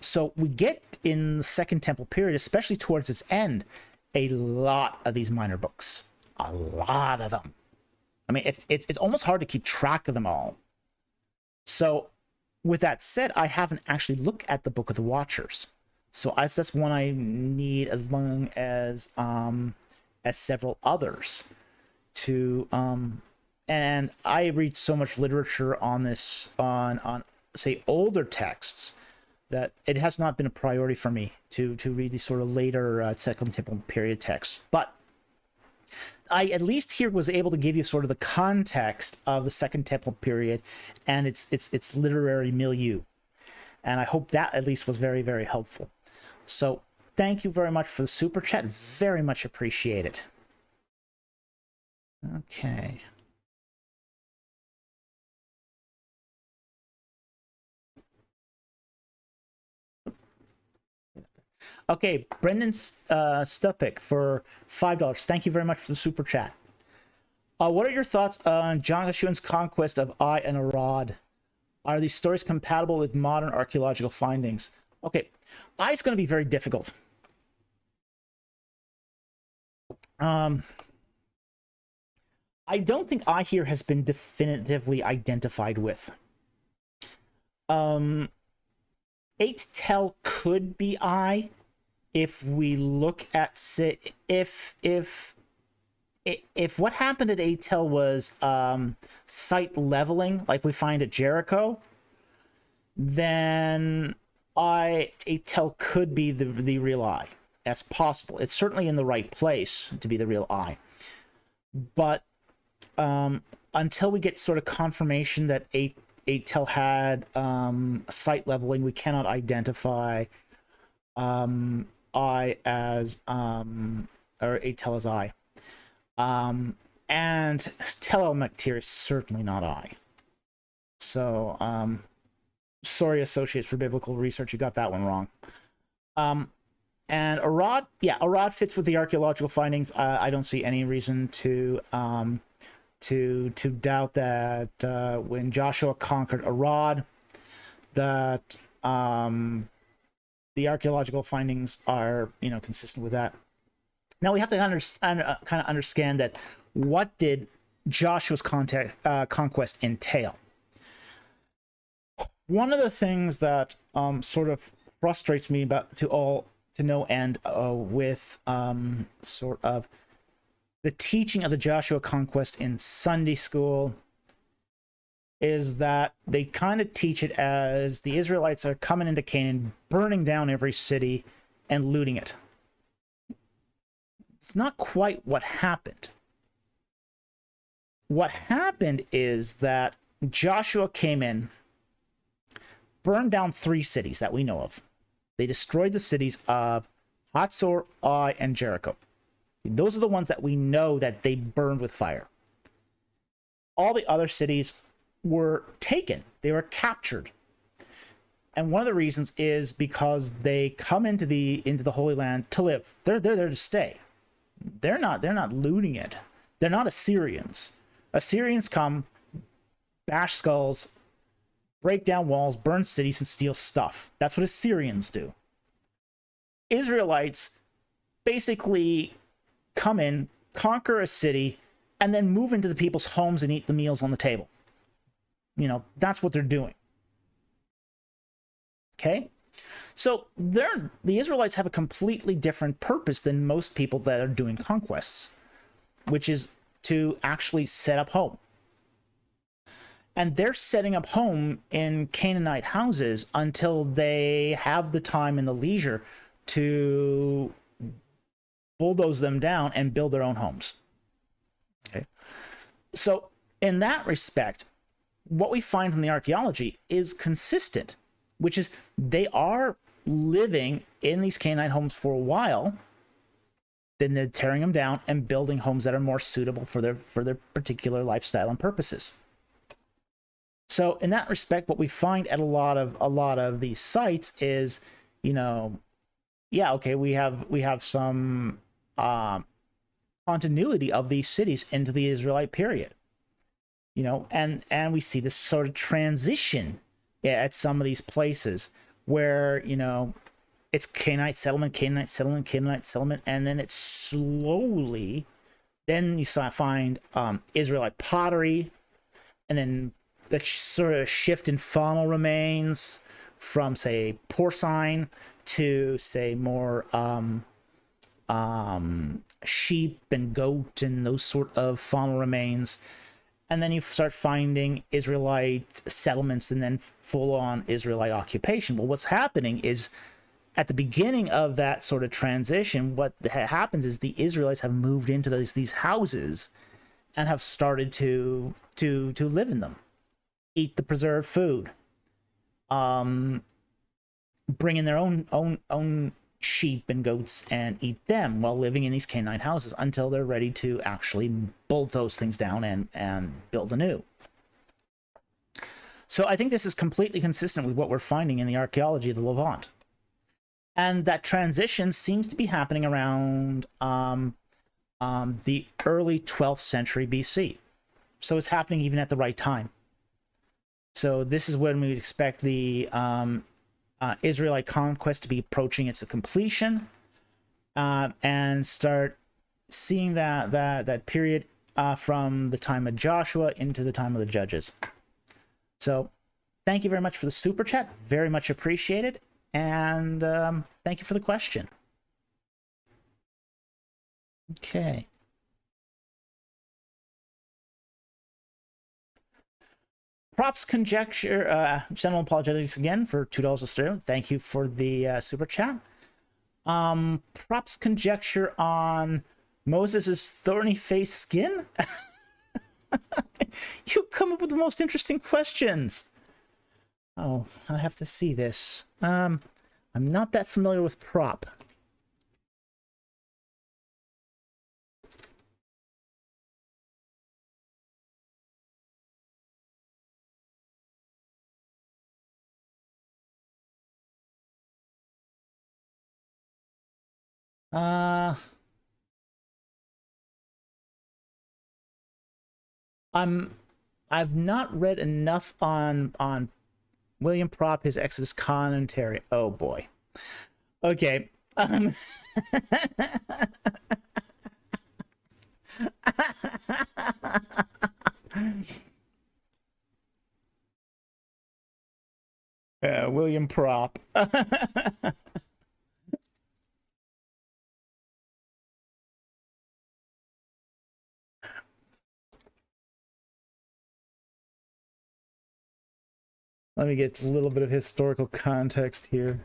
so we get in the Second Temple period, especially towards its end, a lot of these minor books. A lot of them. I mean, it's almost hard to keep track of them all. So with that said, I haven't actually looked at the Book of the Watchers. So that's one I need, as long as several others to and I read so much literature on this, on say older texts, that it has not been a priority for me to read these sort of later Second Temple period texts. But I at least here was able to give you sort of the context of the Second Temple period and its literary milieu. And I hope that at least was very, very helpful. So thank you very much for the super chat. Very much appreciate it. Okay. Okay, Brendan Stupik for $5. Thank you very much for the super chat. What are your thoughts on Joshua's conquest of Ai and Arad? Are these stories compatible with modern archaeological findings? Okay, Ai is going to be very difficult. I don't think Ai here has been definitively identified with. Eight-Tell could be Ai if we look at if what happened at Eight-Tell was site leveling, like we find at Jericho, then Eight-Tell could be the real Ai. That's possible. It's certainly in the right place to be the real Ai. But until we get sort of confirmation that Eight-Tell had site leveling, we cannot identify Ai as or Eight-Tell as Ai. And Tel el-Maktir is certainly not Ai. So sorry, Associates for Biblical Research, you got that one wrong. And Arad, yeah, Arad fits with the archaeological findings. I don't see any reason to doubt that when Joshua conquered Arad, that the archaeological findings are, consistent with that. Now we have to kind of understand that what did Joshua's conquest entail? One of the things that sort of frustrates me to no end with sort of the teaching of the Joshua conquest in Sunday school is that they kind of teach it as the Israelites are coming into Canaan, burning down every city and looting it. It's not quite what happened. What happened is that Joshua came in, burned down 3 cities that we know of. They destroyed the cities of Hatzor, Ai, and Jericho. Those are the ones that we know that they burned with fire. All the other cities were taken. They were captured. And one of the reasons is because they come into the Holy Land to live. They're there to stay. They're not looting it. They're not Assyrians. Assyrians come, bash skulls, break down walls, burn cities, and steal stuff. That's what Assyrians do. Israelites basically come in, conquer a city, and then move into the people's homes and eat the meals on the table. That's what they're doing. Okay? So the Israelites have a completely different purpose than most people that are doing conquests, which is to actually set up home. And they're setting up home in Canaanite houses until they have the time and the leisure to bulldoze them down and build their own homes. Okay. So in that respect, what we find from the archaeology is consistent, which is they are living in these Canaanite homes for a while, then they're tearing them down and building homes that are more suitable for their particular lifestyle and purposes. So in that respect, what we find at a lot of these sites is, you know, yeah, okay, we have some continuity of these cities into the Israelite period, you know, and we see this sort of transition at some of these places where, you know, it's Canaanite settlement, Canaanite settlement, Canaanite settlement, and then it's slowly, then you find Israelite pottery, and then that sort of shift in faunal remains from, say, porcine to, say, more sheep and goat and those sort of faunal remains. And then you start finding Israelite settlements and then full-on Israelite occupation. Well, what's happening is at the beginning of that sort of transition, what happens is the Israelites have moved into these houses and have started to live in them, eat the preserved food, bring in their own sheep and goats and eat them while living in these Canaanite houses until they're ready to actually bolt those things down and build anew. So I think this is completely consistent with what we're finding in the archaeology of the Levant. And that transition seems to be happening around the early 12th century BC. So it's happening even at the right time. So this is when we expect the Israelite conquest to be approaching its completion, and start seeing that period from the time of Joshua into the time of the Judges. So thank you very much for the super chat. Very much appreciated. And thank you for the question. Okay. Props conjecture, Seminole Apologetics again for $2 a sterling. Thank you for the super chat. Props conjecture on Moses's thorny face skin. You come up with the most interesting questions. Oh, I have to see this. I'm not that familiar with prop. I've not read enough on William Prop, his Exodus commentary. Oh boy. Okay. William Prop. Let me get a little bit of historical context here.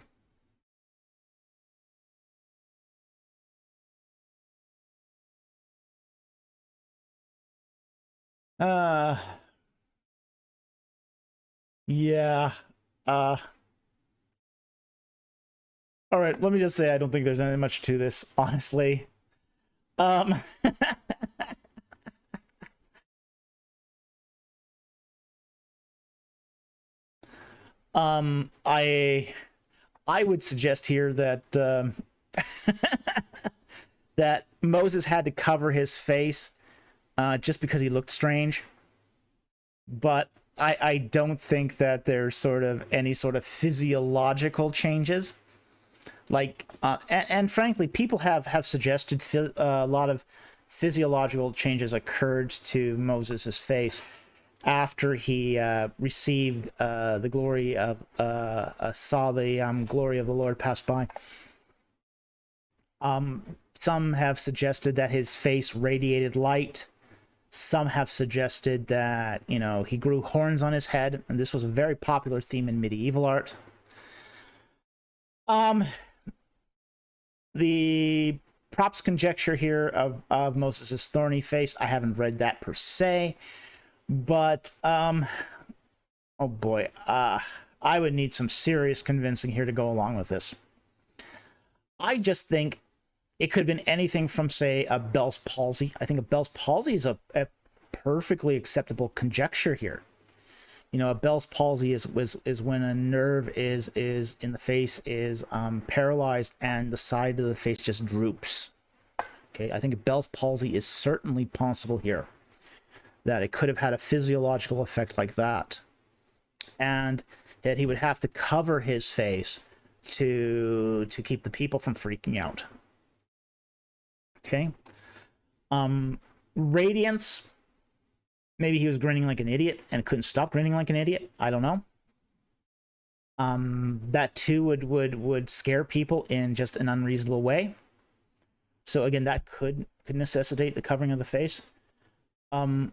Yeah. All right, let me just say I don't think there's any much to this, honestly. I would suggest here that that Moses had to cover his face just because he looked strange. But I don't think that there's sort of any sort of physiological changes. Like, and frankly, people have suggested a lot of physiological changes occurred to Moses's face after he received the glory of saw the glory of the Lord pass by. Some have suggested that his face radiated light. Some have suggested that, you know, he grew horns on his head, and this was a very popular theme in medieval art. The props conjecture here of Moses's thorny face, I haven't read that per se, but oh boy, I would need some serious convincing here to go along with this. I just think it could have been anything from, say, a Bell's palsy. I think a Bell's palsy is a perfectly acceptable conjecture here. You know, a Bell's palsy is when a nerve is in the face is paralyzed and the side of the face just droops. Okay, I think a Bell's palsy is certainly possible here, that it could have had a physiological effect like that, and that he would have to cover his face to keep the people from freaking out. Okay. Radiance, maybe he was grinning like an idiot and couldn't stop grinning like an idiot. I don't know. That too would scare people in just an unreasonable way. So again, that could necessitate the covering of the face. I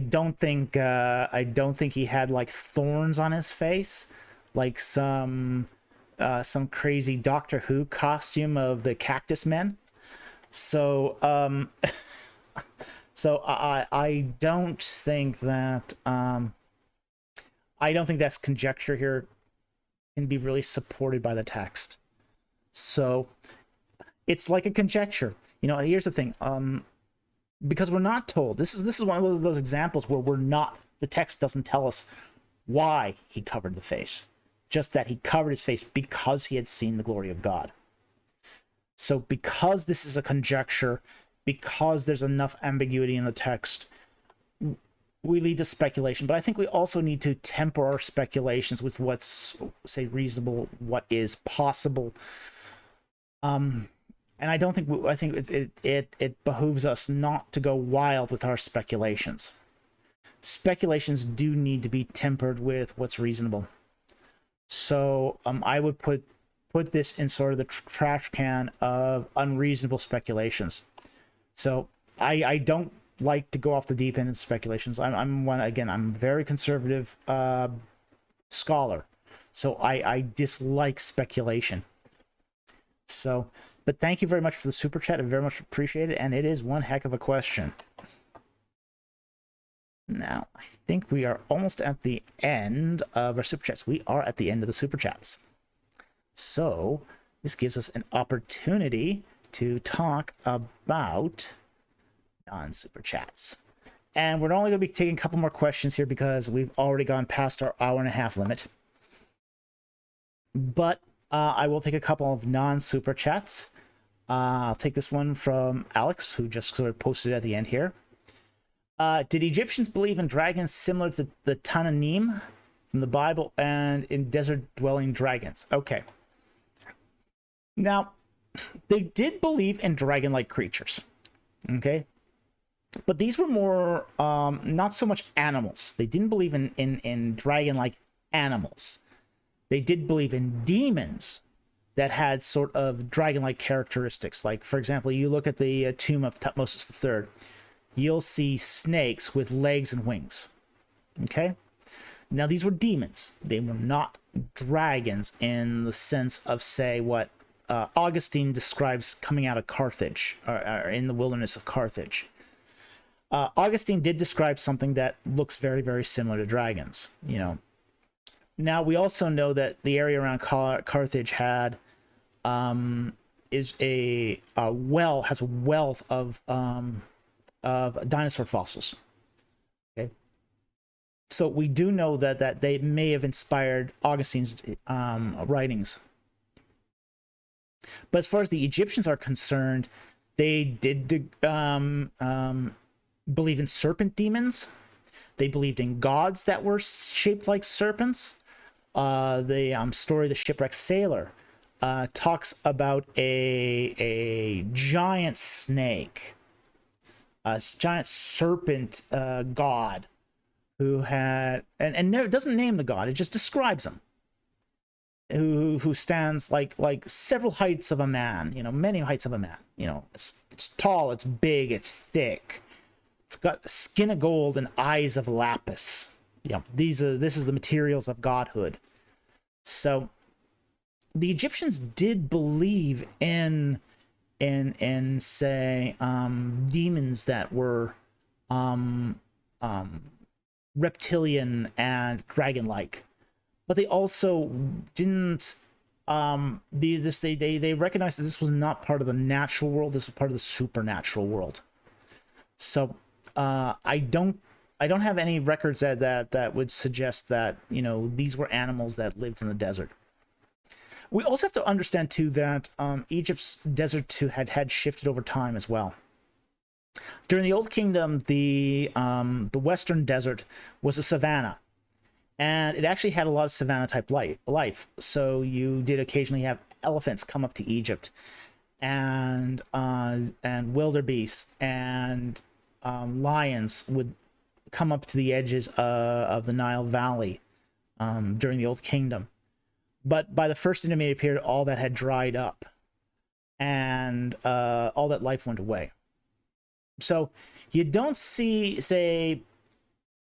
don't think he had like thorns on his face, like some crazy Doctor Who costume of the Cactus Men. So so I don't think that that's conjecture here can be really supported by the text. So it's like a conjecture. You know, here's the thing. Because we're not told. This is one of those examples where the text doesn't tell us why he covered the face. Just that he covered his face because he had seen the glory of God. So because this is a conjecture, because there's enough ambiguity in the text, we lead to speculation. But I think we also need to temper our speculations with what's, say, reasonable, what is possible. And I think it behooves us not to go wild with our speculations. Speculations do need to be tempered with what's reasonable. So I would put this in sort of the trash can of unreasonable speculations. So I don't like to go off the deep end in speculations. I'm a very conservative scholar, so I dislike speculation. So, but thank you very much for the super chat. I very much appreciate it, and it is one heck of a question. Now, I think we are almost at the end of our super chats. We are at the end of the super chats. So this gives us an opportunity to talk about non-super chats. And we're only going to be taking a couple more questions here because we've already gone past our hour-and-a-half limit. But I will take a couple of non-super chats. I'll take this one from Alex, who just sort of posted at the end here. Did Egyptians believe in dragons similar to the Tananim from the Bible and in desert-dwelling dragons? Okay. Now, they did believe in dragon-like creatures. Okay? But these were more, not so much animals. They didn't believe in dragon-like animals. They did believe in demons that had sort of dragon-like characteristics. Like, for example, you look at the tomb of Tutmosis III. You'll see snakes with legs and wings. Okay? Now, these were demons. They were not dragons in the sense of, say, what Augustine describes coming out of Carthage, or in the wilderness of Carthage. Augustine did describe something that looks very, very similar to dragons, you know. Now, we also know that the area around Carthage has a wealth of dinosaur fossils. Okay, so we do know that they may have inspired Augustine's writings. But as far as the Egyptians are concerned, they did believe in serpent demons. They believed in gods that were shaped like serpents. The story of the shipwrecked sailor talks about a giant snake, a giant serpent god who had, and it doesn't name the god, it just describes him, who stands like several heights of a man, you know, many heights of a man. You know, it's tall, it's big, it's thick, it's got skin of gold and eyes of lapis. You know, this is the materials of godhood. So the Egyptians did believe in say demons that were reptilian and dragon-like, but they also didn't they recognized that this was not part of the natural world. This was part of the supernatural world. So I don't I don't have any records that would suggest that, you know, these were animals that lived in the desert. We also have to understand too that Egypt's desert too had shifted over time as well. During the Old Kingdom, the Western desert was a savanna, and it actually had a lot of savanna type life. So you did occasionally have elephants come up to Egypt, and wildebeest and lions would come up to the edges of the Nile Valley during the Old Kingdom. But by the first intermediate period, all that had dried up, and all that life went away. So you don't see, say,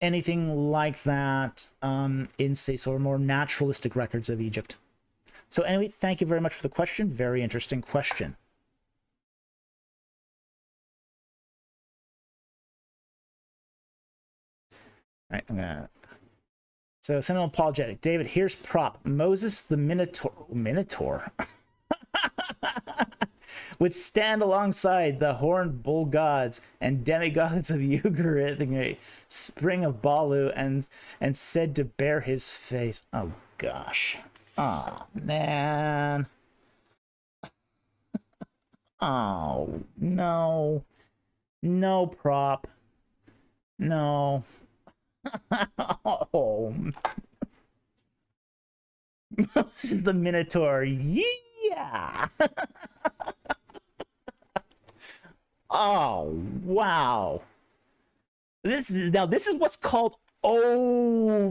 anything like that in, say, sort of more naturalistic records of Egypt. So anyway, thank you very much for the question. Very interesting question. All right, I'm gonna... So, Seminole Apologetic. David, here's prop. Moses the Minotaur would stand alongside the horned bull gods and demigods of Eucharistic spring of Balu and said to bear his face. Oh, gosh. Oh, man. Oh, no. No, prop. No. Oh, this is the Minotaur. Yeah. Oh, wow. This is what's called overreading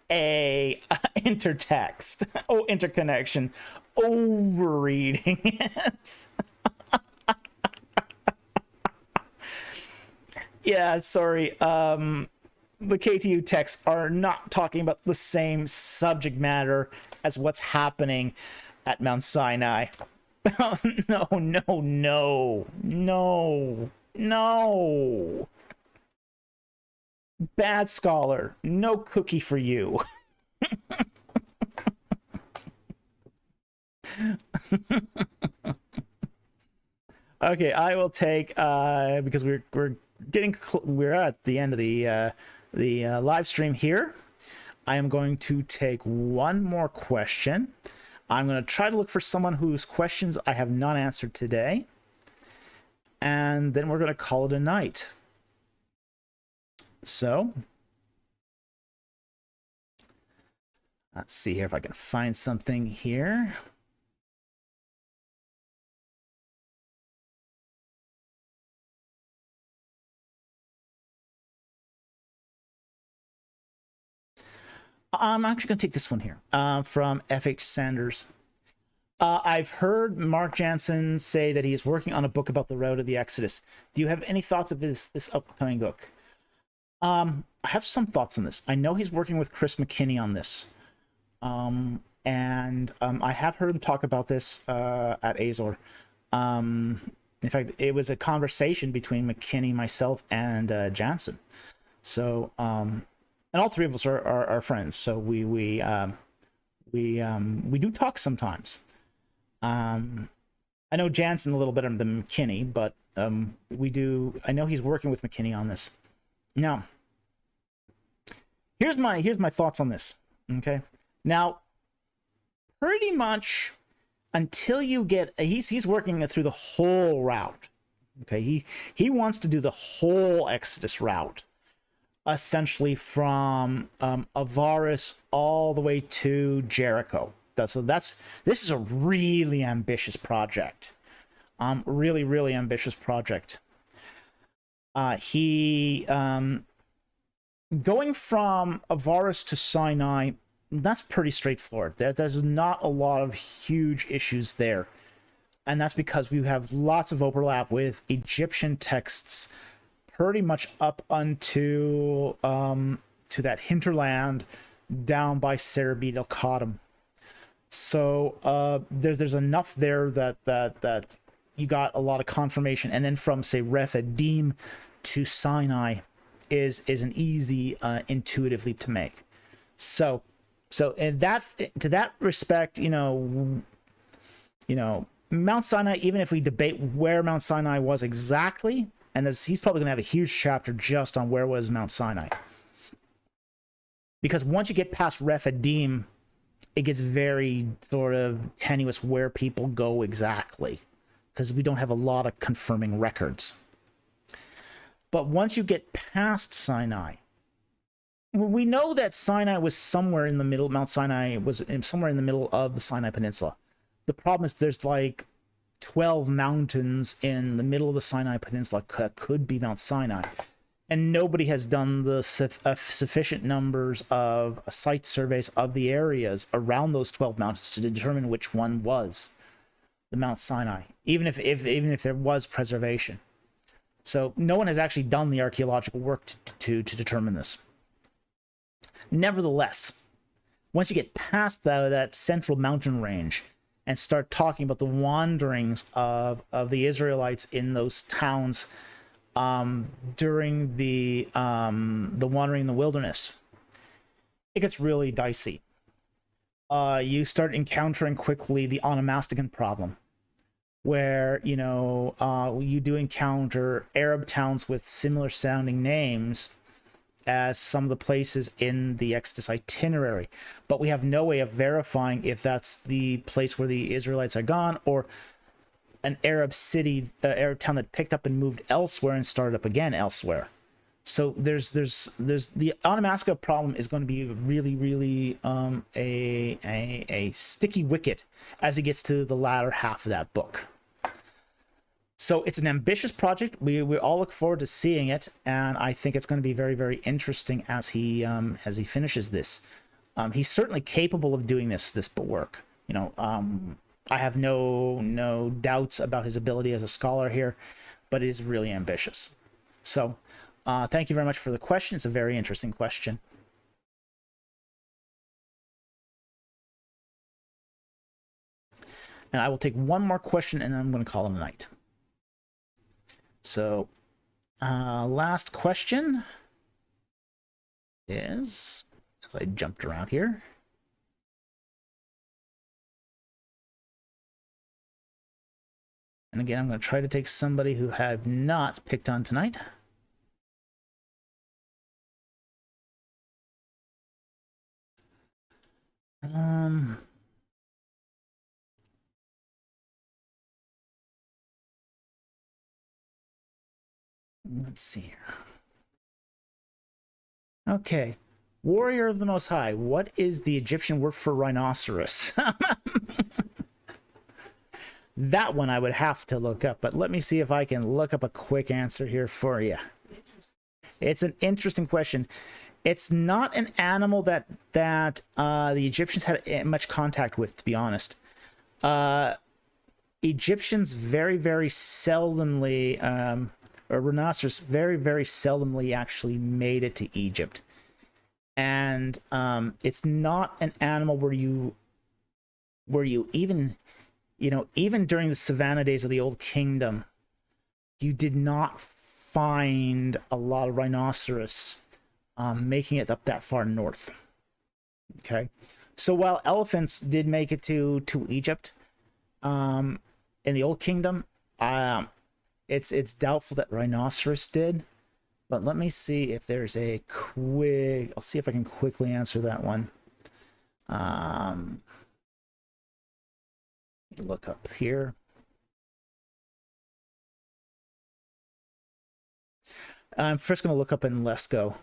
a intertext. Oh, interconnection. Overreading it. Yeah, sorry. The KTU texts are not talking about the same subject matter as what's happening at Mount Sinai. No, no, no, no, no. Bad scholar. No cookie for you. Okay, I will take because we're at the end of the live stream here. I am going to take one more question. I'm going to try to look for someone whose questions I have not answered today, and then we're going to call it a night. So let's see here if I can find something here. I'm actually going to take this one here from FH Sanders. I've heard Mark Jansen say that he is working on a book about the route of the Exodus. Do you have any thoughts of this upcoming book? I have some thoughts on this. I know he's working with Chris McKinney on this. And I have heard him talk about this at Azor. In fact, it was a conversation between McKinney, myself, and Jansen. So... and all three of us are friends, so we do talk sometimes. I know Jansen a little better than McKinney, but we do. I know he's working with McKinney on this. Now, here's my thoughts on this. Okay, now, pretty much until you get he's working through the whole route. Okay, he wants to do the whole Exodus route. Essentially from Avaris all the way to Jericho. This is a really ambitious project. Really ambitious project. He going from Avaris to Sinai, that's pretty straightforward. There's not a lot of huge issues there, and that's because we have lots of overlap with Egyptian texts. Pretty much up unto to that hinterland down by Cherubim El Khadim. So there's enough there that you got a lot of confirmation, and then from say Rephidim to Sinai is an easy intuitive leap to make. So in that to that respect, you know Mount Sinai, even if we debate where Mount Sinai was exactly And he's probably going to have a huge chapter just on where was Mount Sinai. Because once you get past Rephidim, it gets very sort of tenuous where people go exactly, because we don't have a lot of confirming records. But once you get past Sinai, we know that Sinai was somewhere in the middle. Mount Sinai was somewhere in the middle of the Sinai Peninsula. The problem is there's like 12 mountains in the middle of the Sinai Peninsula that could be Mount Sinai. And nobody has done the sufficient numbers of site surveys of the areas around those 12 mountains to determine which one was the Mount Sinai, even if there was preservation. So no one has actually done the archaeological work to determine this. Nevertheless, once you get past that central mountain range and start talking about the wanderings of the Israelites in those towns during the wandering in the wilderness, it gets really dicey. You start encountering quickly the onomasticon problem, where you do encounter Arab towns with similar sounding names as some of the places in the Exodus itinerary, but we have no way of verifying if that's the place where the Israelites are gone, or an Arab city, Arab town that picked up and moved elsewhere and started up again elsewhere. So there's the onomastica problem is going to be really a sticky wicket as it gets to the latter half of that book. So it's an ambitious project. We all look forward to seeing it, and I think it's going to be very interesting as he finishes this. He's certainly capable of doing this work. I have no doubts about his ability as a scholar here, but it is really ambitious. So thank you very much for the question. It's a very interesting question. And I will take one more question, and then I'm going to call it a night. So last question is, as I jumped around here, and again, I'm going to try to take somebody who have not picked on tonight. Let's see here. Okay. Warrior of the Most High. What is the Egyptian word for rhinoceros? That one I would have to look up, but let me see if I can look up a quick answer here for you. It's an interesting question. It's not an animal that the Egyptians had much contact with, to be honest. Egyptians very seldomly, or rhinoceros very seldomly actually made it to Egypt. And it's not an animal where you even during the savannah days of the Old Kingdom, you did not find a lot of rhinoceros making it up that far north. Okay, so while elephants did make it to Egypt in the Old Kingdom, it's doubtful that rhinoceros did. But let me see if there's a quick. I'll see if I can quickly answer that one. Look up here. I'm first going to look up in Lesko.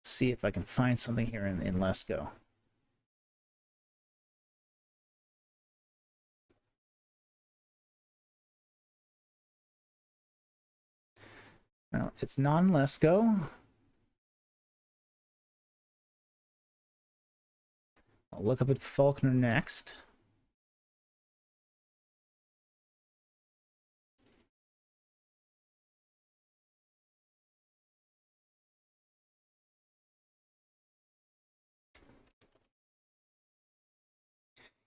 See if I can find something here in Lesko. Well, it's non-Lesko. I'll look up at Faulkner next.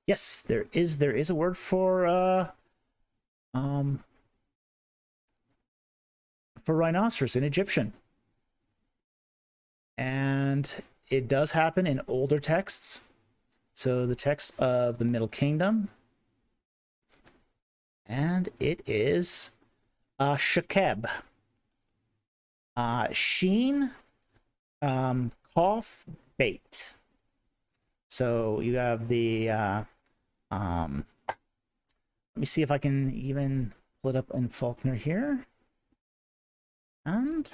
Yes, there is a word for rhinoceros in Egyptian. And it does happen in older texts. So the text of the Middle Kingdom, and it is Shekeb. Sheen, Kof, Bait. So you have the let me see if I can even pull it up in Faulkner here. And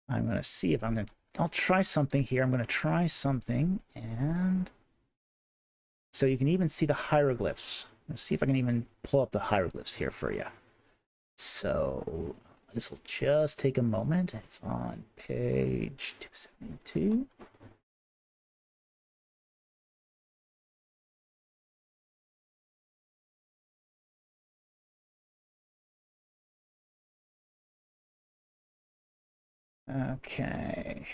I'm going to see if I'll try something here. I'm going to try something. And so you can even see the hieroglyphs. Let's see if I can even pull up the hieroglyphs here for you. So this will just take a moment. It's on page 272. Okay.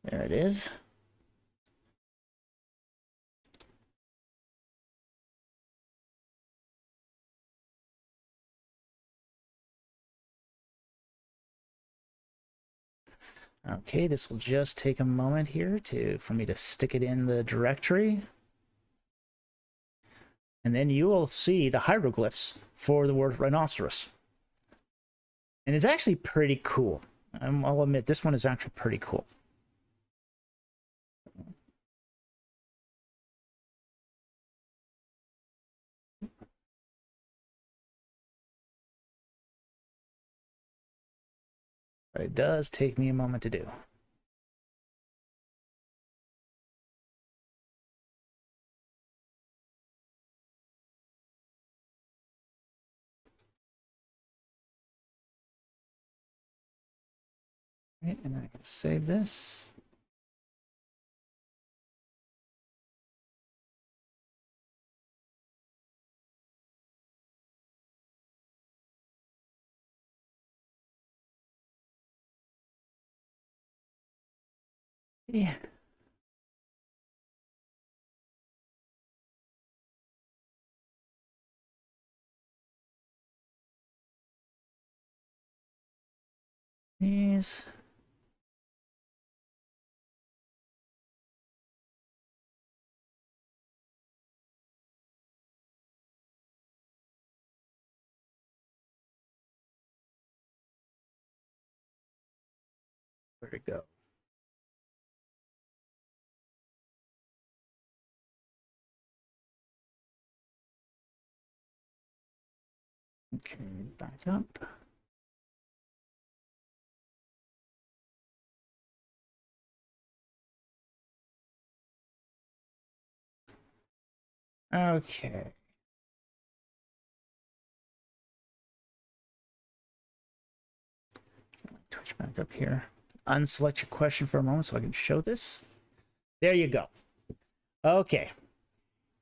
There it is. Okay, this will just take a moment here for me to stick it in the directory. And then you will see the hieroglyphs for the word rhinoceros. And it's actually pretty cool. I'll admit, this one is actually pretty cool. But it does take me a moment to do. Right, and then I can save this. Yeah. These. Where'd it go? Okay, back up. Okay. Touch back up here. Unselect your question for a moment so I can show this. There you go. Okay.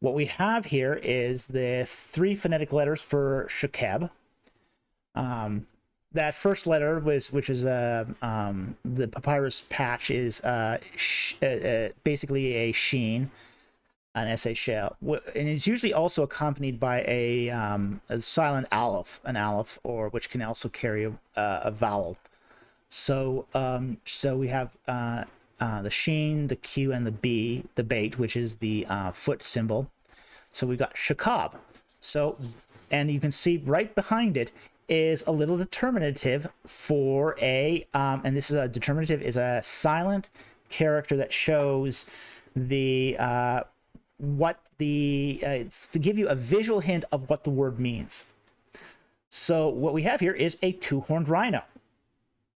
What we have here is the 3 phonetic letters for Shekeb. That first letter which is the papyrus patch is basically a sheen, an sh shell, and it's usually also accompanied by a silent aleph, an aleph, or which can also carry a vowel. So so we have the sheen, the q, and the b, the bait, which is the foot symbol. So we've got Shekab. So, and you can see right behind it is a little determinative for a, and this is a determinative, is a silent character that shows the, what the, it's to give you a visual hint of what the word means. So what we have here is a 2-horned rhino.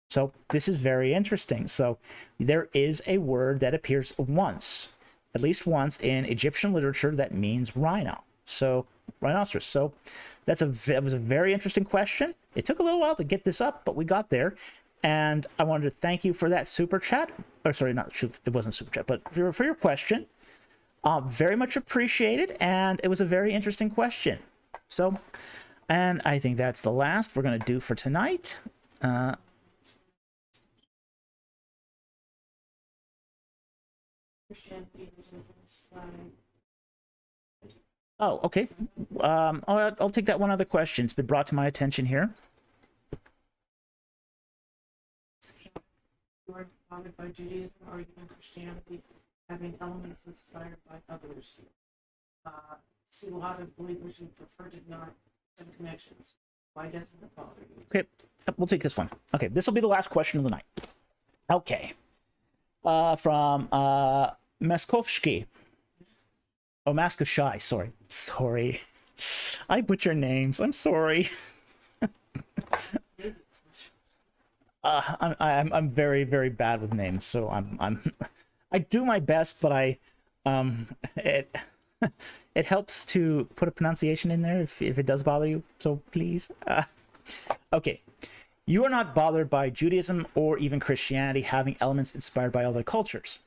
So this is very interesting. So there is a word that appears once, at least once, in Egyptian literature that means rhino. So rhinoceros. So it was a very interesting question. It took a little while to get this up, but we got there. And I wanted to thank you for that super chat. Or sorry, it wasn't super chat, but for your question. Very much appreciated, and it was a very interesting question. So, and I think that's the last we're going to do for tonight. Oh, okay. I'll take that one other question. It's been brought to my attention here. You are bothered by Judaism or even Christianity having elements inspired by others. See a lot of believers who prefer to deny some connections. Why doesn't it bother you? Okay, we'll take this one. Okay, this will be the last question of the night. Okay. From Maskovsky. Oh, Maskovsky, sorry. I butcher names. I'm sorry. I'm very, very bad with names, so I do my best, but it helps to put a pronunciation in there if it does bother you, so please. Okay. You are not bothered by Judaism or even Christianity having elements inspired by other cultures.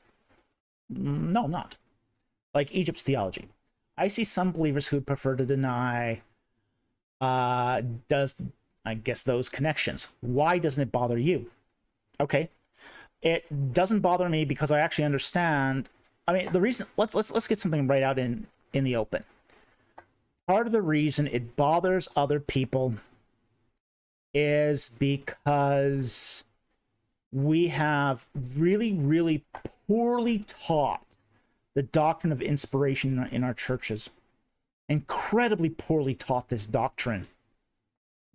No, I'm not. Like Egypt's theology. I see some believers who prefer to deny those connections. Why doesn't it bother you? Okay. It doesn't bother me because I actually understand. I mean, the reason, let's get something right out in the open. Part of the reason it bothers other people is because we have really, really poorly taught the doctrine of inspiration in our churches. Incredibly poorly taught this doctrine.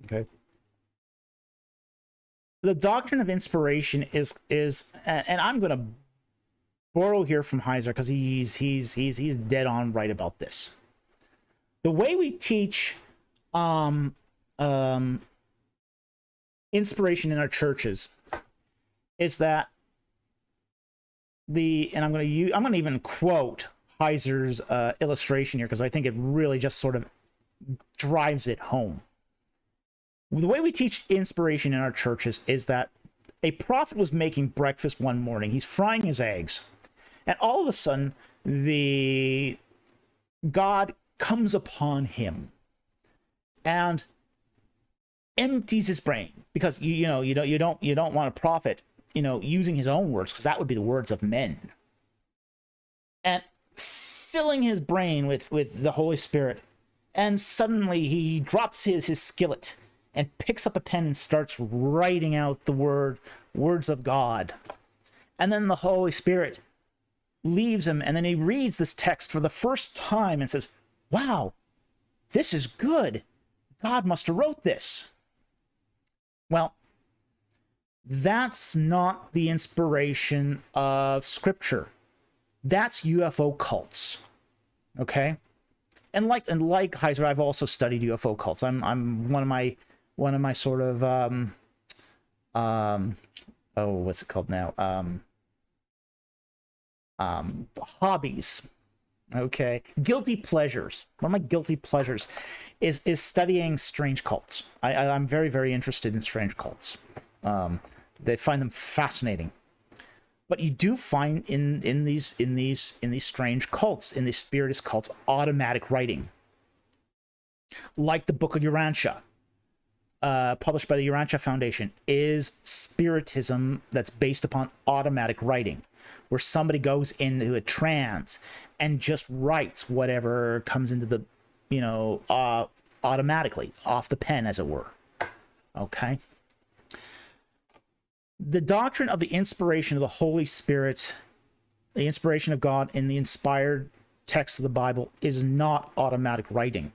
Okay. The doctrine of inspiration is, and I'm going to borrow here from Heiser because he's dead on right about this. The way we teach inspiration in our churches is that and I'm going to even quote Heiser's illustration here because I think it really just sort of drives it home. The way we teach inspiration in our churches is that a prophet was making breakfast one morning. He's frying his eggs. And all of a sudden, God comes upon him and empties his brain, because you don't want a prophet using his own words, because that would be the words of men, and filling his brain with the Holy Spirit. And suddenly he drops his skillet and picks up a pen and starts writing out the words of God. And then the Holy Spirit leaves him, and then he reads this text for the first time and says, wow, this is good. God must have wrote this. Well, that's not the inspiration of Scripture. That's UFO cults. Okay? And like Heiser, I've also studied UFO cults. I'm one of my sort of what's it called now? Hobbies. Okay, guilty pleasures. One of my guilty pleasures is studying strange cults. I'm very, very interested in strange cults. They find them fascinating. But you do find in these strange cults, in these spiritist cults, automatic writing, like the Book of Urantia, published by the Urantia Foundation, is spiritism that's based upon automatic writing, where somebody goes into a trance and just writes whatever comes into the, automatically, off the pen, as it were. Okay? The doctrine of the inspiration of the Holy Spirit, the inspiration of God in the inspired text of the Bible, is not automatic writing.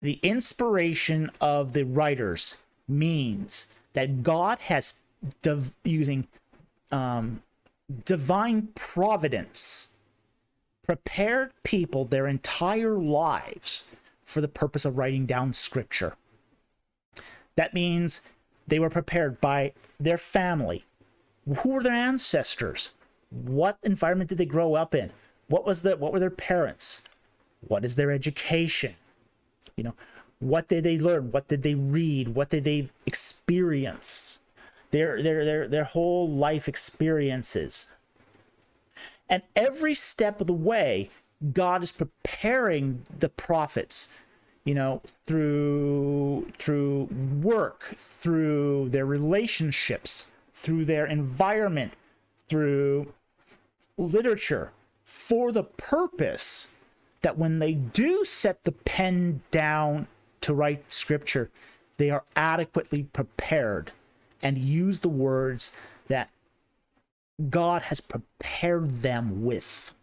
The inspiration of the writers means that God has, using divine providence, prepared people their entire lives for the purpose of writing down Scripture. That means they were prepared by their family. Who were their ancestors? What environment did they grow up in? What were their parents? What is their education? What did they learn? What did they read? What did they experience? Their whole life experiences. And every step of the way, God is preparing the prophets, through work, through their relationships, through their environment, through literature, for the purpose that when they do set the pen down to write Scripture, they are adequately prepared and use the words that God has prepared them with.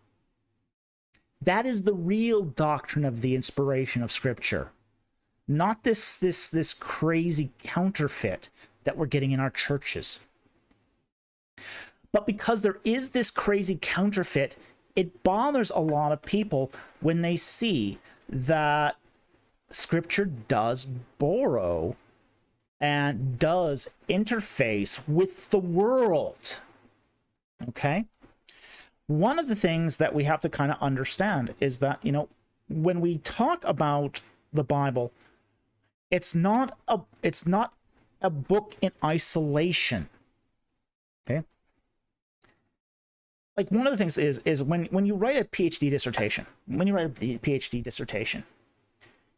That is the real doctrine of the inspiration of Scripture, not this crazy counterfeit that we're getting in our churches. But because there is this crazy counterfeit, it bothers a lot of people when they see that Scripture does borrow and does interface with the world. Okay? One of the things that we have to kind of understand is that, you know, when we talk about the Bible, it's not a book in isolation. Okay? Like, one of the things is when you write a PhD dissertation,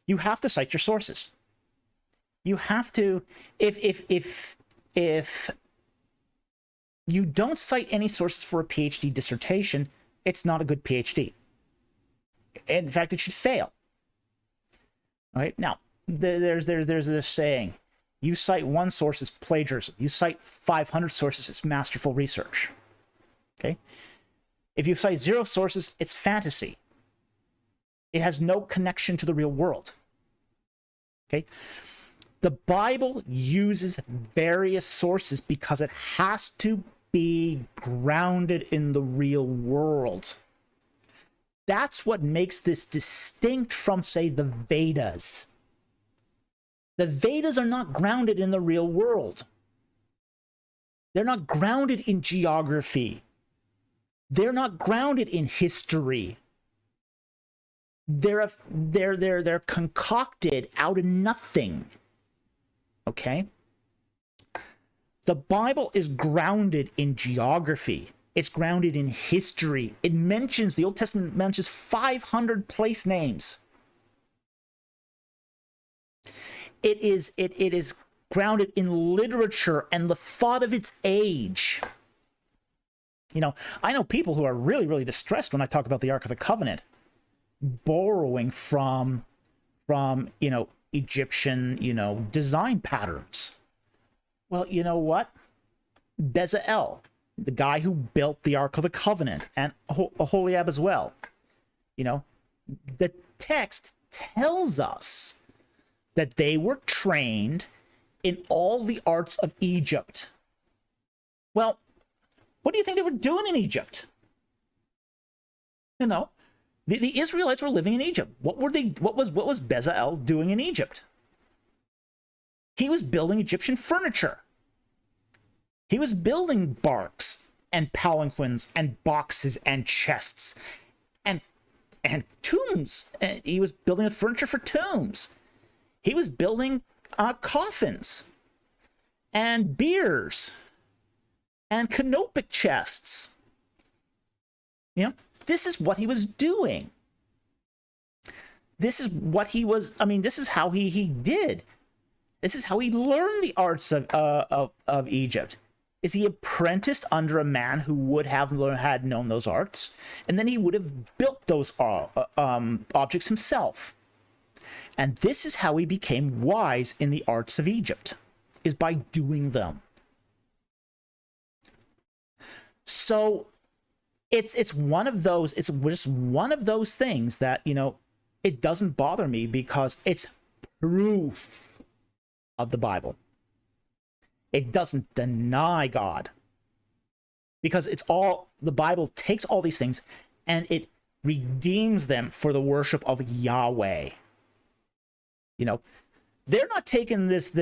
you have to cite your sources. You have to, if you don't cite any sources for a PhD dissertation, it's not a good PhD. In fact, it should fail. All right. Now, there's this saying: you cite one source as plagiarism. You cite 500 sources as masterful research. Okay. If you cite 0 sources, it's fantasy. It has no connection to the real world. Okay. The Bible uses various sources because it has to be grounded in the real world. That's what makes this distinct from, say, the Vedas. The Vedas are not grounded in the real world. They're not grounded in geography. They're not grounded in history. They're concocted out of nothing. Okay? The Bible is grounded in geography. It's grounded in history. The Old Testament mentions 500 place names. It is grounded in literature and the thought of its age. You know, I know people who are really, really distressed when I talk about the Ark of the Covenant borrowing from you know, Egyptian, you know, design patterns. Well, you know what? Bezalel, the guy who built the Ark of the Covenant, and Aholiab as well. You know, the text tells us that they were trained in all the arts of Egypt. Well, what do you think they were doing in Egypt? You know, the Israelites were living in Egypt. What was Bezalel doing in Egypt? He was building Egyptian furniture. He was building barks and palanquins and boxes and chests and tombs. He was building the furniture for tombs. He was building coffins and biers and canopic chests. You know, this is what he was doing. This is what he was, I mean, this is how he did. This is how he learned the arts of Egypt. Is he apprenticed under a man who would have had known those arts, and then he would have built those objects himself. And this is how he became wise in the arts of Egypt, is by doing them. So it's one of those, it's just one of those things that, you know, it doesn't bother me because it's proof of the Bible. It doesn't deny God, because it's all, the Bible takes all these things and it redeems them for the worship of Yahweh. You know, they're not taking this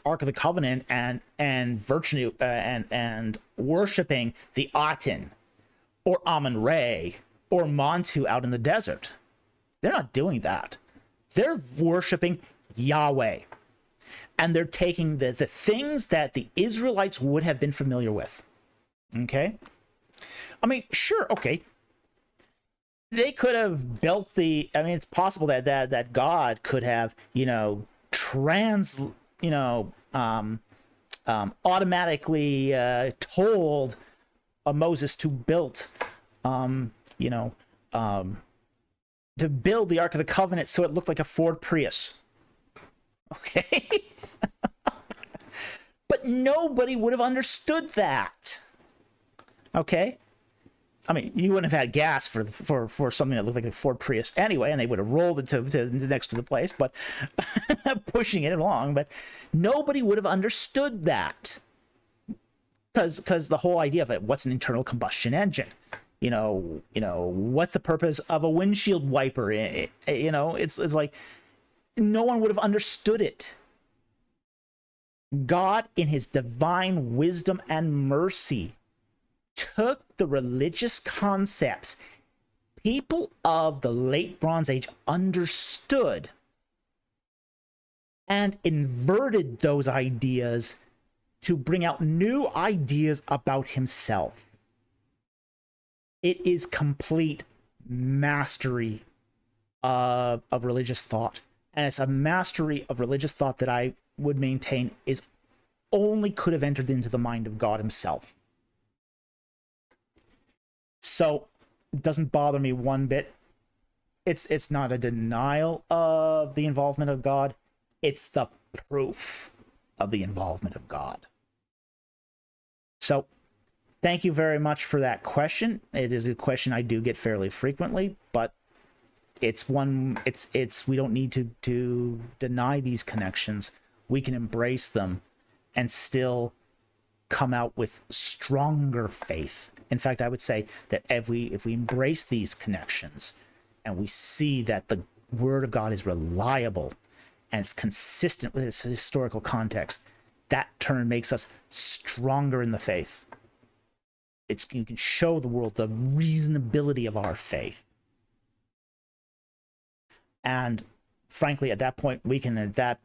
Ark of the Covenant and virtue and worshiping the Aten or Amun-Re or Montu out in the desert. They're not doing that. They're worshiping Yahweh. And they're taking the things that the Israelites would have been familiar with. Okay? I mean, sure, okay. They could have built it's possible that God could have, you know, automatically told Moses to build, to build the Ark of the Covenant so it looked like a Ford Prius. Okay? But nobody would have understood that. Okay? I mean, you wouldn't have had gas for something that looked like a Ford Prius anyway, and they would have rolled it to next to the place, but pushing it along. But nobody would have understood that, because the whole idea of it, what's an internal combustion engine? What's the purpose of a windshield wiper? It's like no one would have understood it. God, in his divine wisdom and mercy, took the religious concepts people of the late Bronze Age understood and inverted those ideas to bring out new ideas about himself. It is complete mastery of religious thought. And it's a mastery of religious thought that I would maintain is only could have entered into the mind of God himself. So it doesn't bother me one bit. It's not a denial of the involvement of God. It's the proof of the involvement of God. So thank you very much for that question. It is a question I do get fairly frequently, but it's we don't need to deny these connections. We can embrace them and still come out with stronger faith. In fact, I would say that if we embrace these connections and we see that the Word of God is reliable and it's consistent with its historical context, that turn makes us stronger in the faith. You can show the world the reasonability of our faith. And frankly, at that point, we can adapt,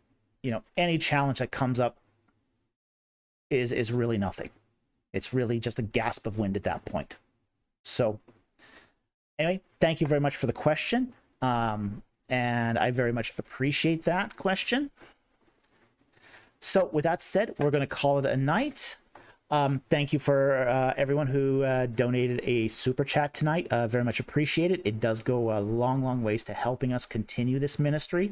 any challenge that comes up is really nothing. It's really just a gasp of wind at that point. So anyway, thank you very much for the question. And I very much appreciate that question. So with that said, we're going to call it a night. Thank you for everyone who donated a super chat tonight. Very much appreciate it. It does go a long, long ways to helping us continue this ministry.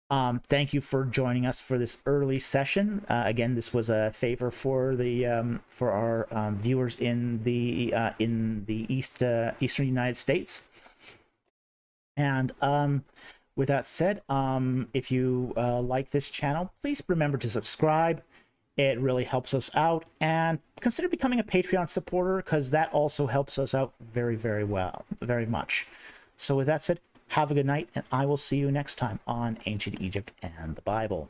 Thank you for joining us for this early session. Again, this was a favor for our viewers in the eastern United States. And with that said, if you like this channel, please remember to subscribe. It really helps us out, and consider becoming a Patreon supporter, because that also helps us out very, very well, very much. So with that said, have a good night, and I will see you next time on Ancient Egypt and the Bible.